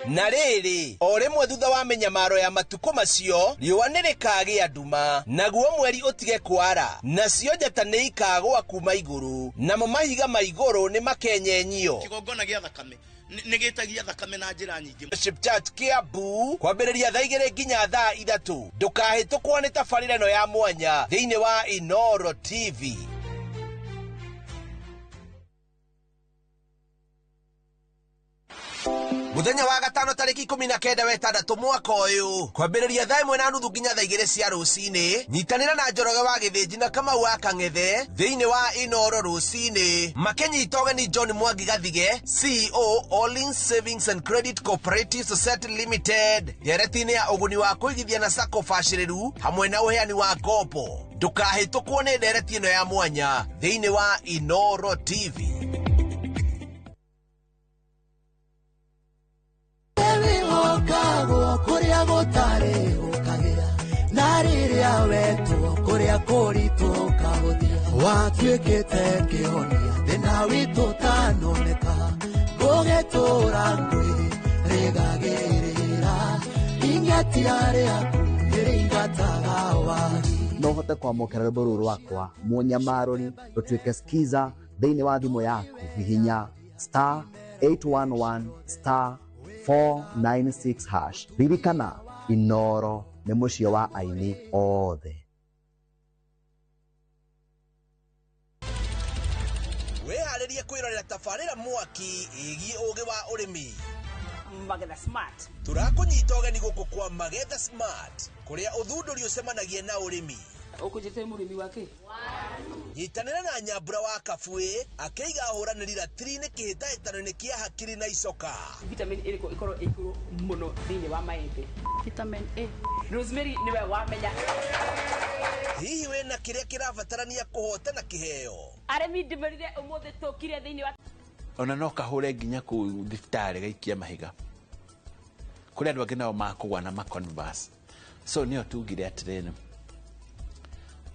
na rĩrĩ o rĩmwe thutha wa mĩnyamaro ya matukũ macio riũa nĩrĩkagĩa nduma naguo mweri ũtige kwara nacio njata nĩikagũa kuma igũrũ namo mahiga ma igũrũ nĩmakenyenyio kigongona gĩa thakame nĩgĩtagia thakame na njĩra nyingĩ Chepchat Kiambu kwambĩrĩria thaa 2 nginya thaa 3 ndũkahĩtũkwo nĩ tabarĩra ĩno ya mwanya thĩinĩ wa Inooro TV. Muthenya wa gatano tariki 19 wa ĩtandatũ mwaka ũyũ kwambĩrĩria thaa 1:30 nginya thaa 2 cia rũcinĩ nyitanĩra na Njoroge wa Gĩthĩnji na Kamau wa Kang'ethe thĩinĩ wa Inooro rũcinĩ makĩnyita ũgeni John Mwangi Gathige CEO All-in Savings and Credit Cooperative Society Limited nderetinĩ ya ũguni wa kũigithia na sacco bacĩrĩru hamwe na ũheani wa ngombo ndũkahĩtũkwo nĩ ndereti ĩno ya mwanya thĩinĩ wa Inooro TV. Kuria gutare ukagea na riria wetu kuria kuritu kahuthia watuikite kihonia thina witu tanoneka gugitura ngwi rigagirira ingetiare aku iringataga wagi no hote kwamũkĩra rwĩmbo rũrũ rwakwa mũnyamarũri rũtuĩke skiza thĩinĩ wa thimũ yaku hihinya *811*496#. ririkana Inooro nĩ mũciĩ wa aini othe. Wĩharĩrie kwĩrorera tabarĩra mwaki ĩgiĩ ũgĩ wa ũrĩmi Magetha Smart. Tũrakũnyita ũgeni gũkũ kwa Magetha Smart kũrĩa ũthundũri ũcemanagia na ũrĩmi. Ukujete mũrĩmi wake nyitanĩra na Nyambura wa Kabuĩ akĩiga hũranĩri ratiri-inĩ kĩhĩtahĩtano-inĩ kĩa hakiri na icoka. Vitamin A ĩkorwo ĩigũrũ mũno thĩinĩ wa maembe. Vitamin A. Rosemary nĩwe wamenya. Hihi wĩna kĩrĩa kĩrabatarania kũhotana kĩheo? Arĩmi ndĩmerire ũmũthĩ tũkire thĩinĩ wa ona no kahũre nginya kũu thibitarĩ gaikia mahiga kũrĩ andũ angĩ nao makũgwa na maconverse. So nĩo tugire atĩrĩrĩ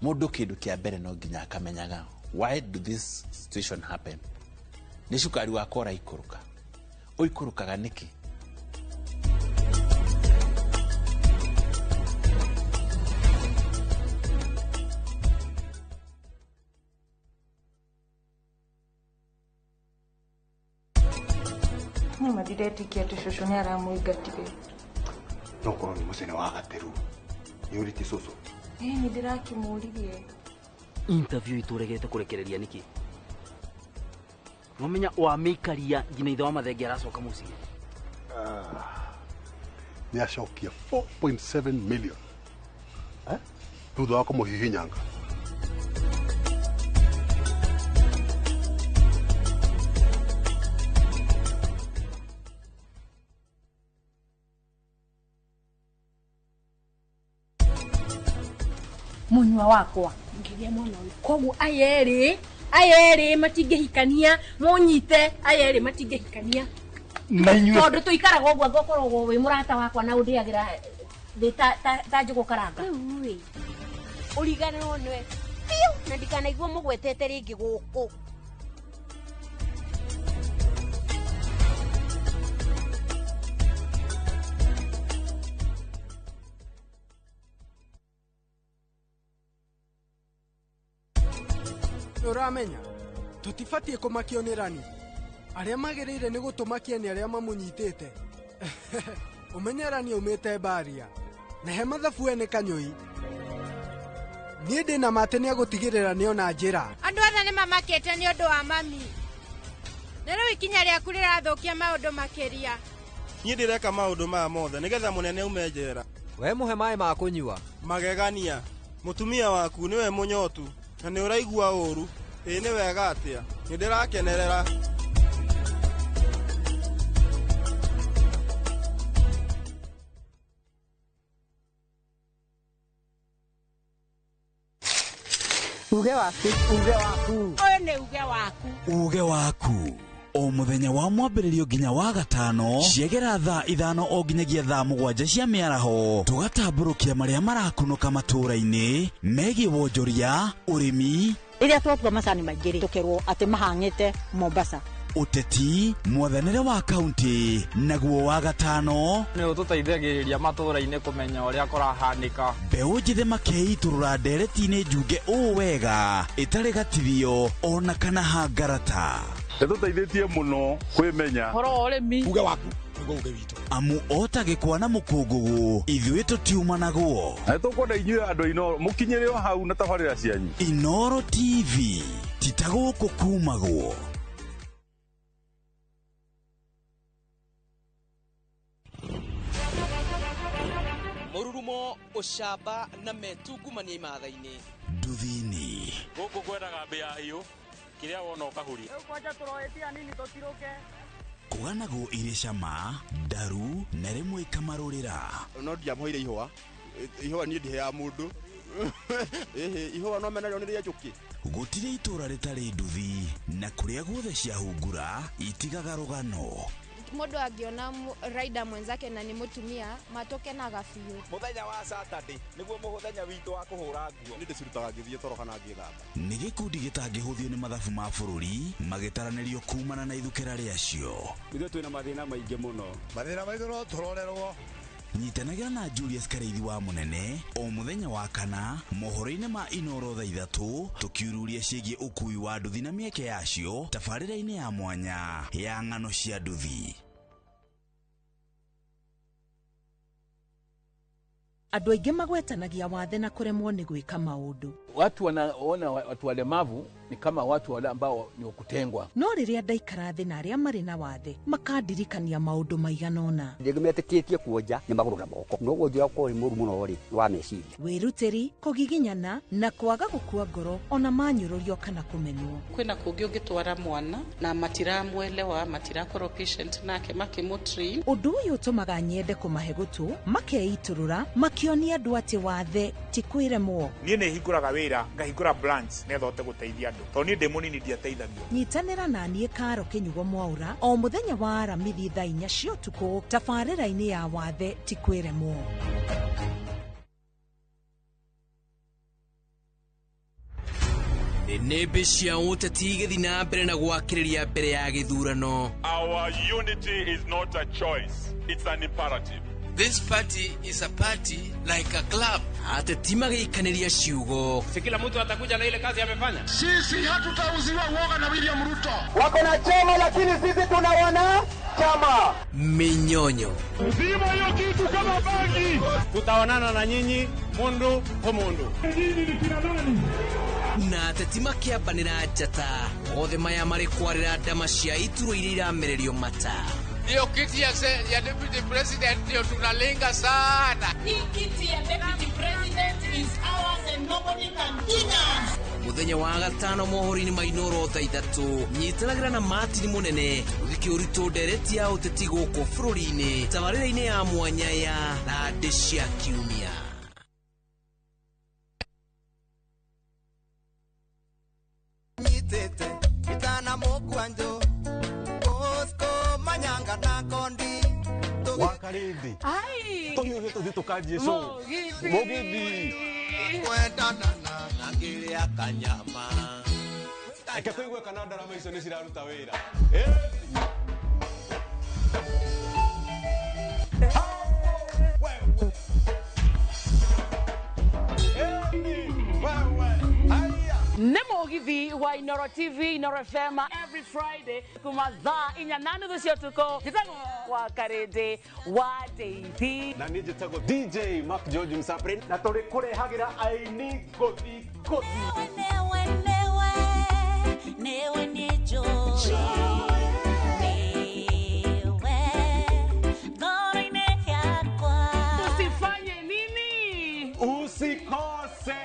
mũndũ kĩndũ kĩa mbere no nginya akamenyaga why do this situation happen. Nĩ cukari wakwa ũraikũrũka ũikũrũkaga nĩkĩ? Nĩ madiretikia atĩ cũcũ nĩ aramũingatire. No korwo nĩ mũcene wa Gateru nĩ ũrĩti cũcũ. Nĩ ndĩrakĩmũririe. Interview ituregete kurekereria niki. Wamenya wamĩikaria nginya ithe wa mathenge aracoka mũciĩ. Nĩ acokia 4.7 million. Thutha wa kũmũhihinyanga. Munywa wakwa ngiria mwana uyu koguo ayeri matingihikania munyite ayeri matingihikania na inyuĩ tondu tuikaraga ũguo ngokorwo wi murata wakwa na undiagira ta njugu karanga uriganirwo niwe piu na ndikanaigua mugwetete ringi guku Uramenya tutifatie kumakio ni rani aria magirire ni gutumakia ni aria mamunyitite umenyerani umite baria na he mathabu ene kanyoi ni ndina mate ni agutigirira ni ona njira andu othe ni mamakete ni undu wa mami na riu ikinya riaku rirathukia maundu makiria ni ndireka maundu maya mothe nigetha munene umenjera we muhe mai ma kunyua magegania mutumia waku niwe munyotu na nĩ ũraigua ũru nĩ wega atĩa nĩ ndĩrakenerera uge waku ũyũ nĩ uge waku o muthenya wa mwambĩrĩrio nginya wa gatano ciegera thaa 5 o nginyagia thaa 7 cia mĩaraho tugatambũrũkia marĩa marakunũka matũũra-inĩ megiĩ wonjoria ũrĩmi rĩrĩa twatua macani maingĩ tukerwo atĩ mahang'ĩte Mombasa uteti mwathanire wa kaunti naguo wa gatano ni ututeithagiriria matura-ini kumenya uria kurahanika mbeu njithe makeiturura ndereti-ini njunge ũ wega itari gatithio ona kana hangarata tuteithĩtie muno kwimenya horo urimi uge waku amu otagĩkwa na mũkũngũgũ ithuĩ tũtiuma naguo tũkwenda inyuĩ andũ Inoro mũkinyĩre o hau na tabarĩra cianyu. Inoro TV titagũkũ kumagwo. Mũrurumo ũcamba na metungumania imatha-inĩ nduthi-inĩ gũkũ kwendaga mbĩa hiũ kĩrĩa wona ũkahuria kwanja tũroĩtia nini tũtirũke kũganagwo irĩ cama ndaru na rĩmwe ikamarũrĩra no ndiamũheire ihũa niĩ ndiheaga mũndũ ihũa no menarĩo nĩ rĩa njũkĩ gũtirĩ itũra rĩtarĩ nduthi na kũrĩa guothe ciahungura itigaga rũgano Mũndũ angĩona rider mwenzake na nĩ mũtumia matokenaga biũ. Mũthenya wa Saturday nĩguo mũthenya witũ wa kũhũra nguo. Nĩ ndĩcirutaga ngĩthiĩ toro kana ngĩthamba. Nĩ gĩkundi gĩtangĩhũthio nĩ mathabu ma bũrũri magĩtaranĩrio kumana na ithukĩra rĩacio. Ithuĩ twĩna mathĩna maingĩ mũno. Mathĩna maitũ no tũrorerwo. Nyitanagĩra na Julius Kareithi wa Mũnene o mũthenya wa kana mohoro-inĩ ma Inoro thaa 3 tũkiururia ciĩgiĩ ũkui wa nduthi na mĩeke yacio tabarĩra-inĩ ya mwanya ya ng'ano cia nduthi. Andũ aingĩ magwetanagia wathe na kuremwo nĩ gwĩka maũndũ. Watu wanaona watu walemavu ni kama watu wale ambao ni wakutengwa. No rĩrĩa ndaikara thĩ na arĩa marĩ na wathe makandirikania maũndũ maigana ũna. Ndĩgĩmetĩkĩtie kuonja nĩ magũrũ na moko. No gũthia kwa mũrimũ no rĩ wa meciria. Wĩrutĩri, kũgiginyana na kwaga gũkua ngoro ona manyũrũrio kana kũmenwo. Kwĩna kũngĩ ũngĩtwara mwana na matiramwelewa matirakorwo patient nake makĩmũtrain. Ũndũ ũyũ ũtũmaga nyende kũmahe gũtũ makeiturũra makĩonia andũ atĩ wathe ti kwĩremwo. Niĩ nĩ hingũraga wĩra ngahingũra branch nĩgetha hote gũteithia andũ. Tondũ niĩ ndĩ mũnini ndiateithagio. Nyitanĩra na niĩ Karo Kĩnyugo Mwaura o mũthenya wa Aramithi thaa 4 cia ũtukũ tabarĩra-inĩ ya wathe ti kwĩremwo. Nĩmbe cia ũteti igĩthi na mbere na gwakĩrĩria mbere ya gĩthurano. Our unity is not a choice, it's an imperative. This party is a party like a club. Ateti magĩikanĩria ciugo. Si kila mtu atakuja na ile kazi amefanya. Sisi hatutauziwa uoga na William Ruto. Wako na chama lakini sisi tunawana chama. Minyonyo. Uzima hiyo kitu kama bangi. Tutaonana na nyinyi mundu kwa mundu. Nyinyi ni kina nani? Na ateti makĩambanĩra njata othe maya marĩ kwarĩra ndama cia iturwa iria iramererio mata. Hiyo kiti ya deputy president ndio tunalenga sana. Hii kiti ya deputy president is ours and nobody can deny. Muthenya wa gatano mohoro-inĩ ma Inoro thaa 3 nyitanagĩra na Martin Mũnene ũthiki ũritũ ndereti ya ũteti gũkũ bũrũri-inĩ tabarĩra-inĩ ya mwanya ya Rande cia Kiumia. Nyitete itana mokwanjo manyanga na kondi wakarindi tohiyo heto dito kaji so mogithi kwendana na ngiri ya kanyama eke kuigwe kana ndarama icio nĩ ciraruta wĩra Nemo givi wa Inoro TV, Inoro FM every Friday kuma thaa 4 cia ũtukũ. Njĩtagwo wa Kareithi wa Deithi. Na niĩ njĩtagwo DJ Mark George Msapre na tũrĩ kũrehagĩra aini ngũthi ngũthi. Newe ni George. Usifanye nini? Usikose.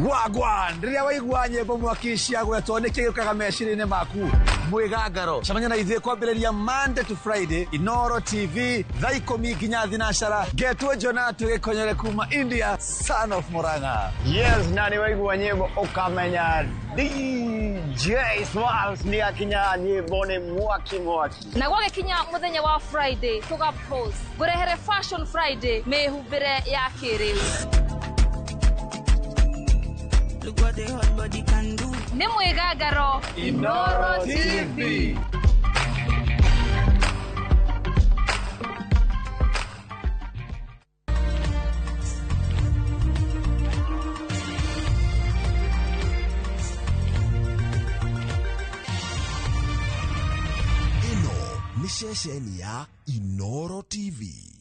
Wagwan, rĩrĩa waigua nyĩmbo mwaki ciagwetwo nĩ kĩĩ gĩũkaga meciria-inĩ maku? mwigangaro camanya na ithuĩ kwambĩrĩria Monday to Friday Inoro TV thaa 10 nginya thinacara Getwo Jona tũgĩkonyere kuma India son of Moranga. Yes, nani waigua nyĩmbo ukamenya DJ Smalls ni akinya nyĩmbo nĩ mwaki na gwagĩkinya mũthenya wa Friday tuga post ngũrehere Fashion Friday mehumbĩre ya kĩrĩu. Look what the hot body can do. Nĩ mwĩgangaro Inoro TV. Ino ni ceceni ya Inoro TV.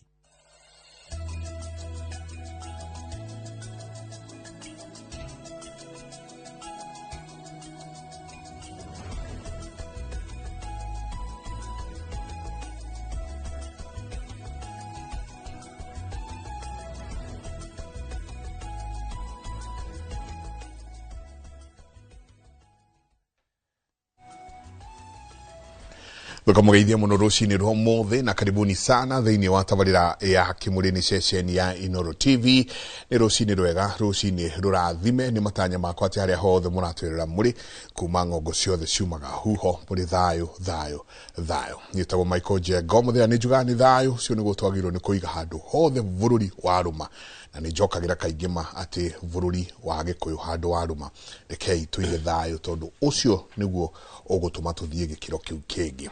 Tukamugeithia muno rucini rwa mothe na karibuni sana thiini wa tabarira ya kimurini session ya Inoro TV. Ni rucini rwega, rucini rurathime, ni matanya makwa ati haria hothe muratwirira muri kuma ngongo ciothe ciumaga huho muri thayo thayo thayo. Nitagwo Michael Jego muthia ni juga ni thayo cio ni gutwagirwo ni kuiga handu hothe bururi wa ruma na ni njokagira kaingima ati bururi wa Gikuyu handu wa ruma rekei tuige thayo tondu ucio niguo ugutuma tuthie gikiro kiu kingi.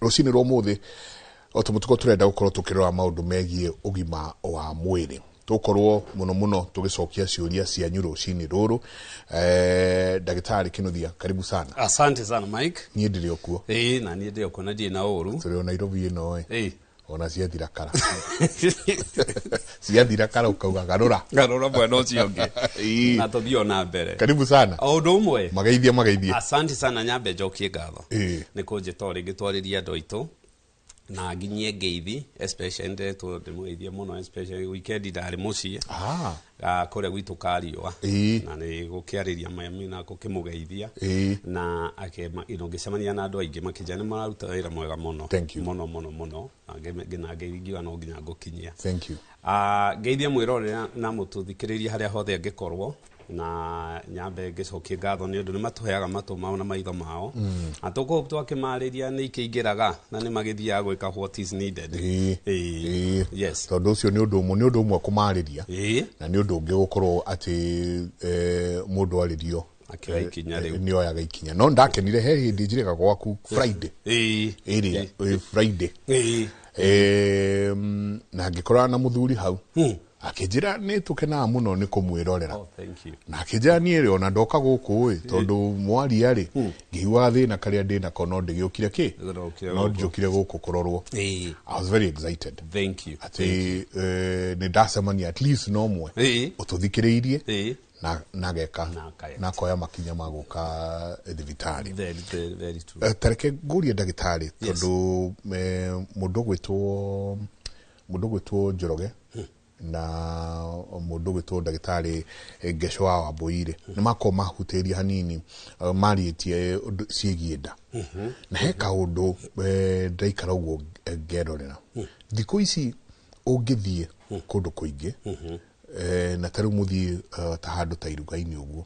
Rucini rwa mothe otomutuko turenda gukorwo tukirora maundu megie ugima wa mwiri tukorwo muno tugicokia ciuria cia rucini ruru. Dagitari Kinuthia, karibu sana. Asante sana Mike. Nie ndiri okuo. Na nie ndiri okuo na die na oru. Turi o Nairobi ino ona ciathira kara. Ciathira kara ukauga garura mwena ucio ungi na tuthio na mbere. Karibu sana. O undu umwe. Magaithie. Asante sana nyambe njokie ngatho. Ni kunjitori gitwariria andu aitu na nginyie ngeithi especially to ndimweithie muno especially weekend ndari mucie kuria gwitu kariwa na ni gukiariria mayami na gukimugeithia na akema ngicemania na andu aingi makijana mararuta wira mwega muno muno na ngeigiwa no nginya ngukinyia. Thank you. Ngeithia mwirorera na mututhikiriria haria hothe angikorwo na nyambe ngicokie ngatho ni undu ni matuheaga matu mao na maitho mao atoko twakimariria ni ikingiraga na ni magithiaga gwika what is needed. Yes, tondu ucio ni undu umwe kumariria na ni undu ungi gukorwo ati mundu aririo akiikinya riu ni oyaga ikinya no ndakenire he hindi njirega gwaku Friday Friday na ngikora na muthuri hau akijira ni tukena muno ni kumwirorera. Thank you. Na akijira ni ri ona ndoka guku tondu mwari ari ngiwa thina karia ndina kono ndigiukire ki no njukire guku kurorwo. I was very excited. Thank you. Ati ni ndacemania at least no mwe ututhikiriirie na geka na koya makinya maguka thibitari. Very true. Tareke ngurie ndagitari tondu mundu gwitwo Njoroge na mundu gwitwo ndagitari Ngeshwa wa Boire ni makoma huteri hanini marietie ciegie nda na he kaundu ndaikara uguo ngerorera thiku ici ungithie kundu kuingi na taru muthie ta handu ta iruga-ini uguo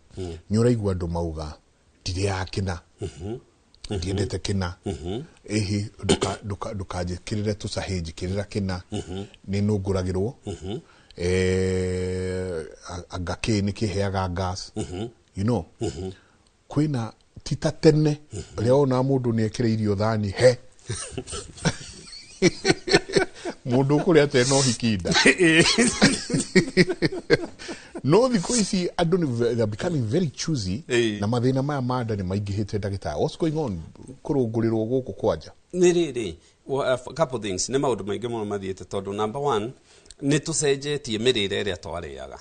ni uraigua andu mauga ndire yakina ndiendete kina ndukajikirire tusahinji kirira kina ni nunguragirwo agaki ni kiheaga gas you know kwina tita tene leo na mundu ni ekire irio thani he mundu kuria te no hikinda no thiku ici andu ni becoming very choosy na mathina maya manda ni maingihite ndagitari. What's going on kurungurirwo guku kwanja? Ni a couple things ni maundu maingi muno mathiete tondu number 1 ni tucenjetie mirire iria twariaga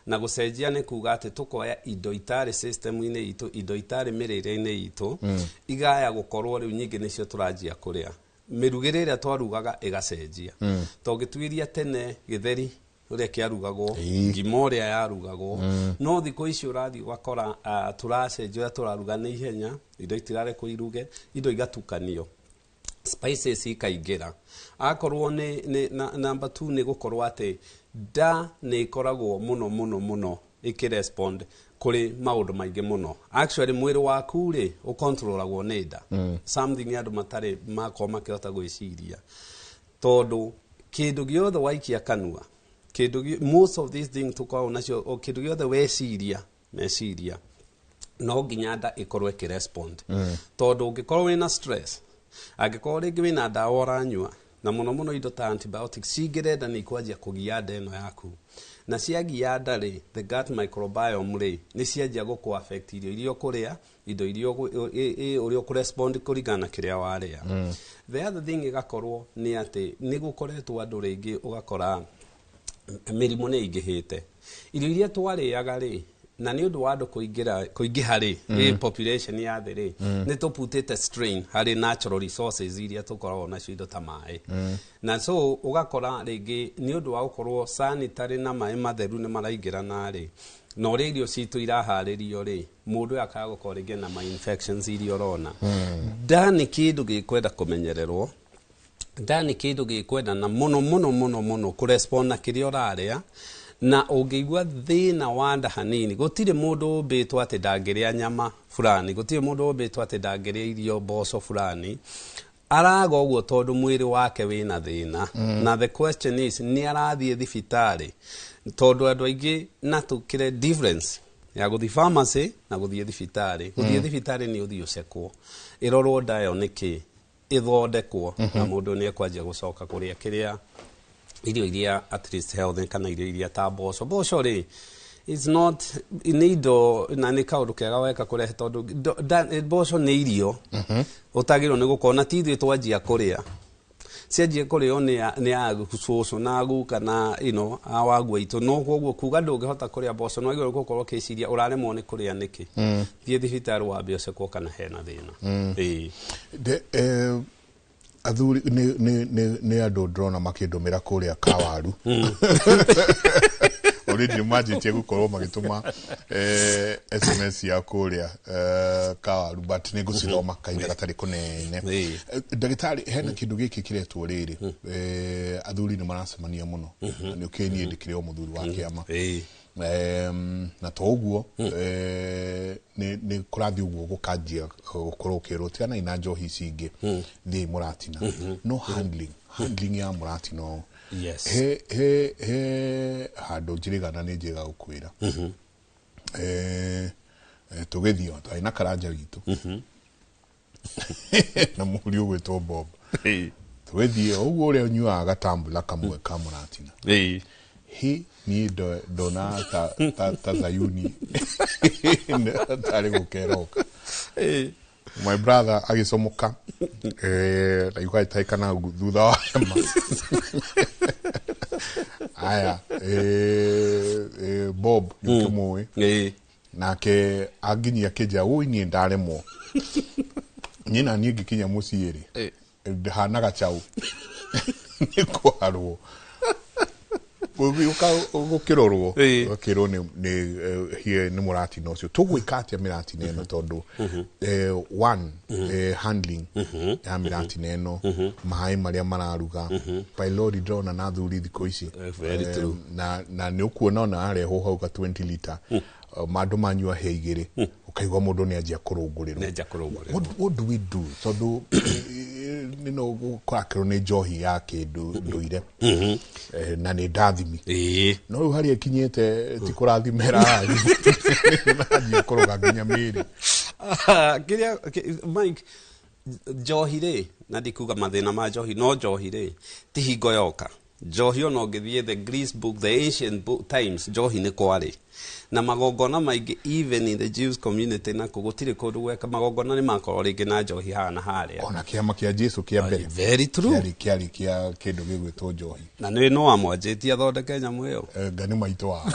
na gucenjia ni kuga ati tukoya indo itari system-ini itu indo itari mirire-ini itu igaya gukorwo riu nyingi nicio turanjia kuria mirugire iria twarugaga igacenjia to gitwiria tene githeri uria kiarugagwo ngima uria yarugagwo no thiko ici urathi ugakora turacenjia turaruga ni ihenya indo itirare kuiruge indo igatukanio spices ikaingira akorwo ni number 2 ni gukorwo ate da ni ikoragwo muno ikirespond kuri maundu maingi muno actually mwiri waku ri ukontrolagwo ni nda something andu matare mako makihota gwiciria tondu kindu giothe waikia kanua most of these things tukao nacio kindu giothe weciria meciria no nginya nda ikorwo ikirespond tondu ungikorwo wina stress angikorwo ringi wina ndawa uranyua na muno indo ta antibiotics cingirenda ni ikwanjia kugia nda ino yaku na ciagia nda ri the gut microbiome ri ni cianjia guku affect irio kuria indo irio uri kurespond kurigana kiria waria the other thing igakorwo ni ati ni gukoretwo andu ringi ugakora mirimu ni ingihite irio iria twariaga ri na ni undu wa andu kuingiha ri population ya thi ri ni tuputite strain hari natural resources iria tukoragwo nacio indo ta mai na so ugakora ringi ni undu wa gukorwo sanitary na mai matheru ni maraingirana ri no uri irio citu iraharirio ri mundu akaga gukorwo ringi na mai infections iria urona ndani kindu gikwenda kumenyererwo ndani kindu gikwenda na muno kurespond na kiria uraria na ungeigua thina wanda hanini gutire mundu mbitwa ati ndangiria nyama fulani gutire mundu mbitwa ati ndangiria irio boso fulani araga uguo tondu mwiri wake wina thina na the question is ni arathie thibitari tondu andu aingi na tukire difference ya guthi pharmacy na guthie thibitari guthie thibitari ni uthio sekwo irorwo dayo niki ithondekwo na mundu ni ekwanjia gucoka kuria kiria irio iria at least health kana irio iria ta boco ri is not inido na ni kaundu kega weka kurehe tondu boco ni irio utagirwo ni gukona tithwe twanjia kuria cianjie kurio ni agucucu na agu kana awagu itu no koguo kuga ndungihota kuria boco no agirwo gukorwo kiciria uraremwo ni kuria niki thie thibitari wa biose ko kana hena thina athuri ni andu ndrona makindumira kuria kawaru already imagine gukorwo magituma SMS ya kuria kawaru but ni gucithoma kainda gatari kunene ndagitari hena kindu giki kiretwo riri athuri ni maracemania muno ni ukeni ndikire o muthuri wa kiama na toguo ni kurathi uguo gukanjia gukorwo kirutia ina njohi cingi thi muratina no handling ya muratino yes he handu njirigana ni njega gukwira tugithio taina karanja gitu na muri ugwitwo Bob tugithio uguo uri nyuaga gatambula kamwe ka muratina hi ni dona ta Zayuni tare gukeroka my brother agisomoka na yukai taikana thutha wa hema aya Bob yukemoe nake aginya keja uini ndaremo nyina ni gikinya musieri hanaga chau niko harwo gukirorwo ukirwo ni hie ni murati no cio tugwikatia mirati neno tondu handling ya mirati neno mai maria mararuga pilot drone na thuri thiko ici na ni ukuona na are ho hau ka 20 liter madu manyua he igiri ukaigwa mundu ni anjia kurungurirwo what do we do tondu kwakiro ni njohi yake nduire na ni ndathimi no hari akinyete ti kurathimera na kuroga nginya miri kiria Mike njohi ri na ndikuga mathina ma njohi no njohi ri ti hingo yoka njohi ono ngithie the Greece book the ancient book times njohi ni kwari na magongona maingi even in the Jews community na kugutire kundu gweka magongona ni makorwo ringi na njohi hana haria ona kiama kia Jesu kia mbere very true kiari kia kindu gigwitwo njohi na ni no amwanjitie athondeke nyamu iyo ngani maito wa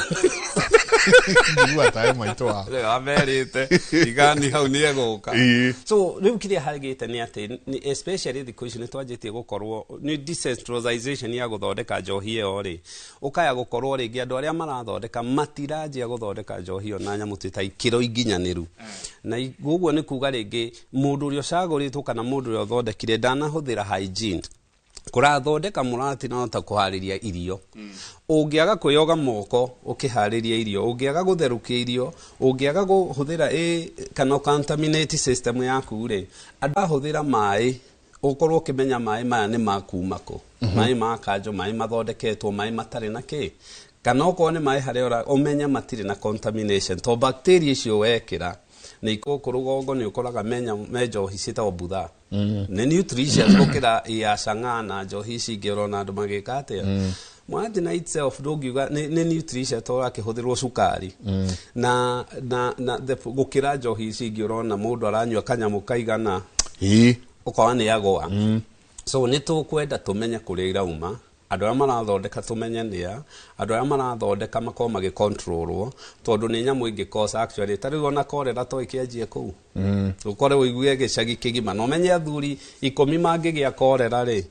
Ngua tae maitoa. Amerite. Igani hau ni egoka. So riu kiria hagite ni ati especially the question twajitie gukorwo ni decentralization ya guthondeka njohi iyo ri. Ukaya gukorwo ringi andu aria marathondeka matiraje guthondeka njohi ona nyamu tita ikiro iginyaniru. Na guguo ni kuga ringi mundu urio caguritwo kana mundu urio thondekire ndanahuthira hygiene. Kurathondeka murati na ta kuhariria irio. Ungiaga kuyoga moko ukihariria irio, ungiaga gutherukia irio, ungiaga guhuthira kana contaminate system yaku ri. Andahuthira mai ukorwo ukimenya mai maya ni makumako. Mai makanjo, mai mathondeketwo, mai matari na ki. Kana uko ni mai haria umenya matire na contamination. To bacteria icio wekira ni ikokurugongo ni ukoraga njohi citagwo butha. Ni nutritious gukira ya sangana njohi cingirona andu magika atia. Mwati na itself dogiuga ni nutritious to akihuthirwo sukari. Na gukira njohi cingirona mundu aranywa kanyamu kaigana. Ukawa ni yagoa. So ni tukwenda tumenye kuria irauma. Andu aria marathondeka tumenye nia, andu aria marathondeka makoo magicontrolwo tondu ni nyamu ingikosa actually tariu ona korera to ikianjie kuu. Ukore uigue gicagi kigima no menye athuri 10 mangigia korera ri.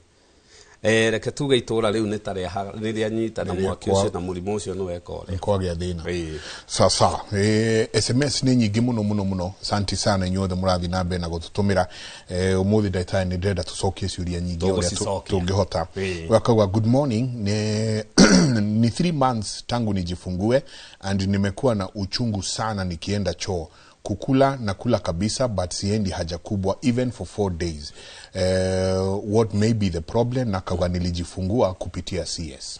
Reke tuge itura riu ni tare riria nyita na mwaki ucio na murimu ucio no wekore. Nikogia thina. Sasa SMS ni nyingi muno. Santi sana inyuothe murathi na mbe na gututumira. Umuthi ndaita ni ndenda tucokie ciuria nyingi uria tungihota. Wakawa good morning ni 3 months tangu nijifungue and nimekuwa na uchungu sana nikienda choo. Kukula na kula kabisa but siendi haja kubwa even for 4 days. What may be the problem? Na kawa nilijifungua kupitia CS.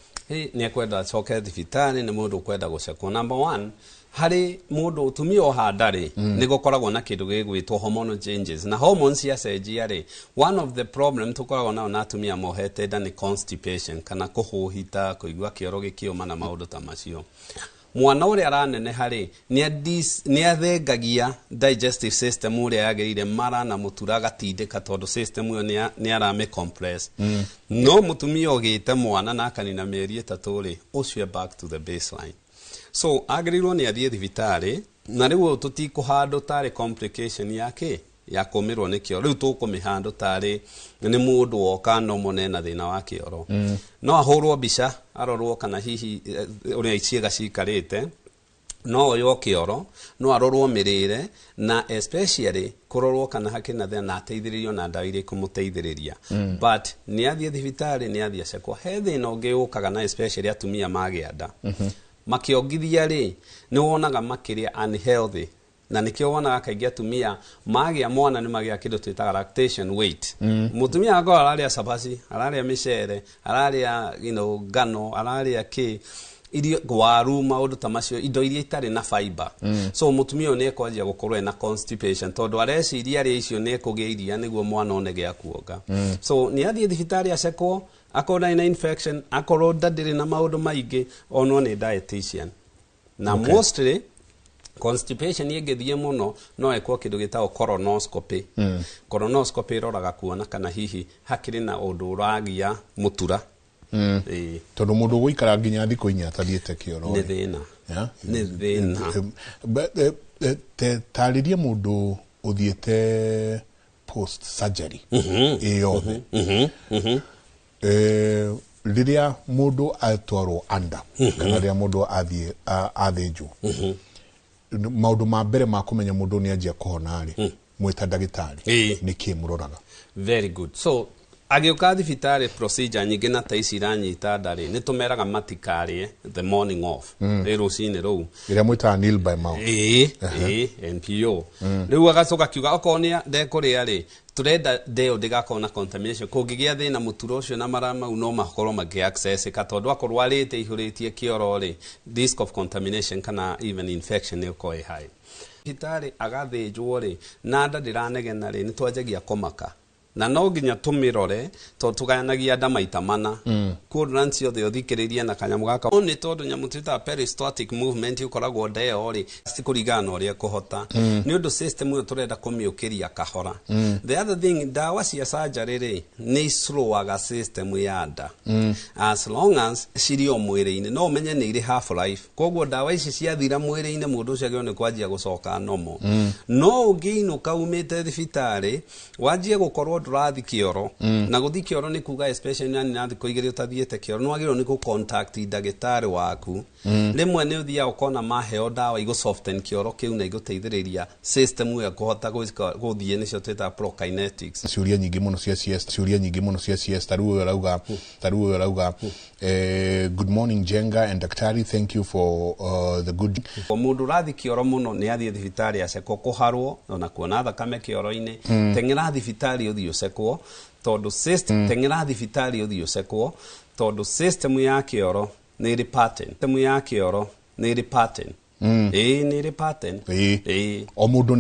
Ni kwenda choke thibitari ni mundu kwenda gucekwo. Number 1 hari mundu utumio handari ni gukoragwo na kindu gigwitwo hormonal changes na hormones ya cenjia one of the problem tukoragwo nao na atumia mohete nda ni constipation kana kuhuhita kuigua kioro gikioma na maundu ta macio. Mwana uri aranene hari ni athengagia digestive system uri yagirire mara na mutura gatindika tondu system iyo ni arame compress. No mutumia ogite mwana na kanina mieri 3 ri ucio back to the baseline. So agirirwo ni athie thibitari na riu tutikuhandu tari complication yake ya kumirwo ni kio riu tukumihando tari ni mundu woka no monena thina wa kioro. No ahurwo bica arorwo kana hihi uri iciega cikarite no yo kioro no arorwo mirire na especially kurorwo kana hakina thina na ateithiririo na ndawa iria kumuteithiriria. But ni athie thibitari ni athie cekwo he thina ungi ukaga na especially atumia magianda makiongithia ri ni wonaga makiria unhealthy na nikio wonaga kaingi atumia magia mwana ni magia kindu twitaga lactation weight. Mutumia ago araria sabasi araria micere araria ngano araria ki irio gwaru maundu ta macio indo iria itari na fiber. So mutumia ni ekwanjia gukorwo na constipation tondu areciria ri icio ni kugia iria niguo mwana onege akuonga. So ni athie thibitari acekwo akorwo na infection akorwo ndadiri na maundu maingi onwo ni dietitian. Na mostly constipation yegethie muno no ekwo kindu gitao colonoscopy. Colonoscopy roraga kuona kana hihi hakiri na undu uragia mutura. Tondu mundu guikara nginya thiku 4 ataliete kioro ni thina. Ni thina. Tariria mundu uthiete post surgery yothe. Liria mundu atwarwo anda kana liria mundu athinjwo maundu ma mbere ma kumenya mundu ni anjia kuhona ri mwita ndagitari ni kimuroraga. Very good. So agioka thibitari procedure nyingi na taisi iranyita ndari ni tumeraga matikarie the morning off rucini ruu ira mwita nil by mouth NPO riu agacoka kiuga okonia ndekuria ri turenda ndeo ndigakona contamination kungigia thina muturo ucio na marama no makorwo magi access ka tondu akorwo arite ihuritie kioro ri risk of contamination kana even infection ni ko high. Thibitari agathinjwo ri na nda ndiranegena ri ni twanjagia komaka na no nginya tumirore to tugayanagia nda maita mana quadrant ciothe uthikiriria na kanyamu gaka ni tondu nyamu twita peristaltic movement ukoragwo ndeo ri cikurigana uria kuhota ni undu system yo turenda kumiukiria kahora the other thing dawa cia surgery ri ni slowaga system ya nda as long as cirio mwiri-ini no umenye ni iri half life koguo dawa ici ciathira mwiri-ini mundu ucio agio ni kwanjia gucoka nomo no ungiinuka umite thibitari wanjie gukorwo ndurathi kioro na guthi kioro ni kuga especially nani nathi kuigire utathiete kioro no agiro ni ku contact ndagitari waku rimwe ni uthia ukona maheo dawa igo soften kioro kiu na iguteithiriria system ya kuhota guthie nicio twita prokinetics ciuria nyingi muno cia CS taruo rauga good morning Jenga and Daktari, thank you for the good mundu rathi kioro muno ni athie thibitari aceko kuharwo na kuona thakame kioro-ini tengera thibitari uthio sekwo tondu system tengera thibitari uthio sekwo tondu system ya kioro ni ri pattern system ya kioro ni ri pattern ni ri pattern o mundu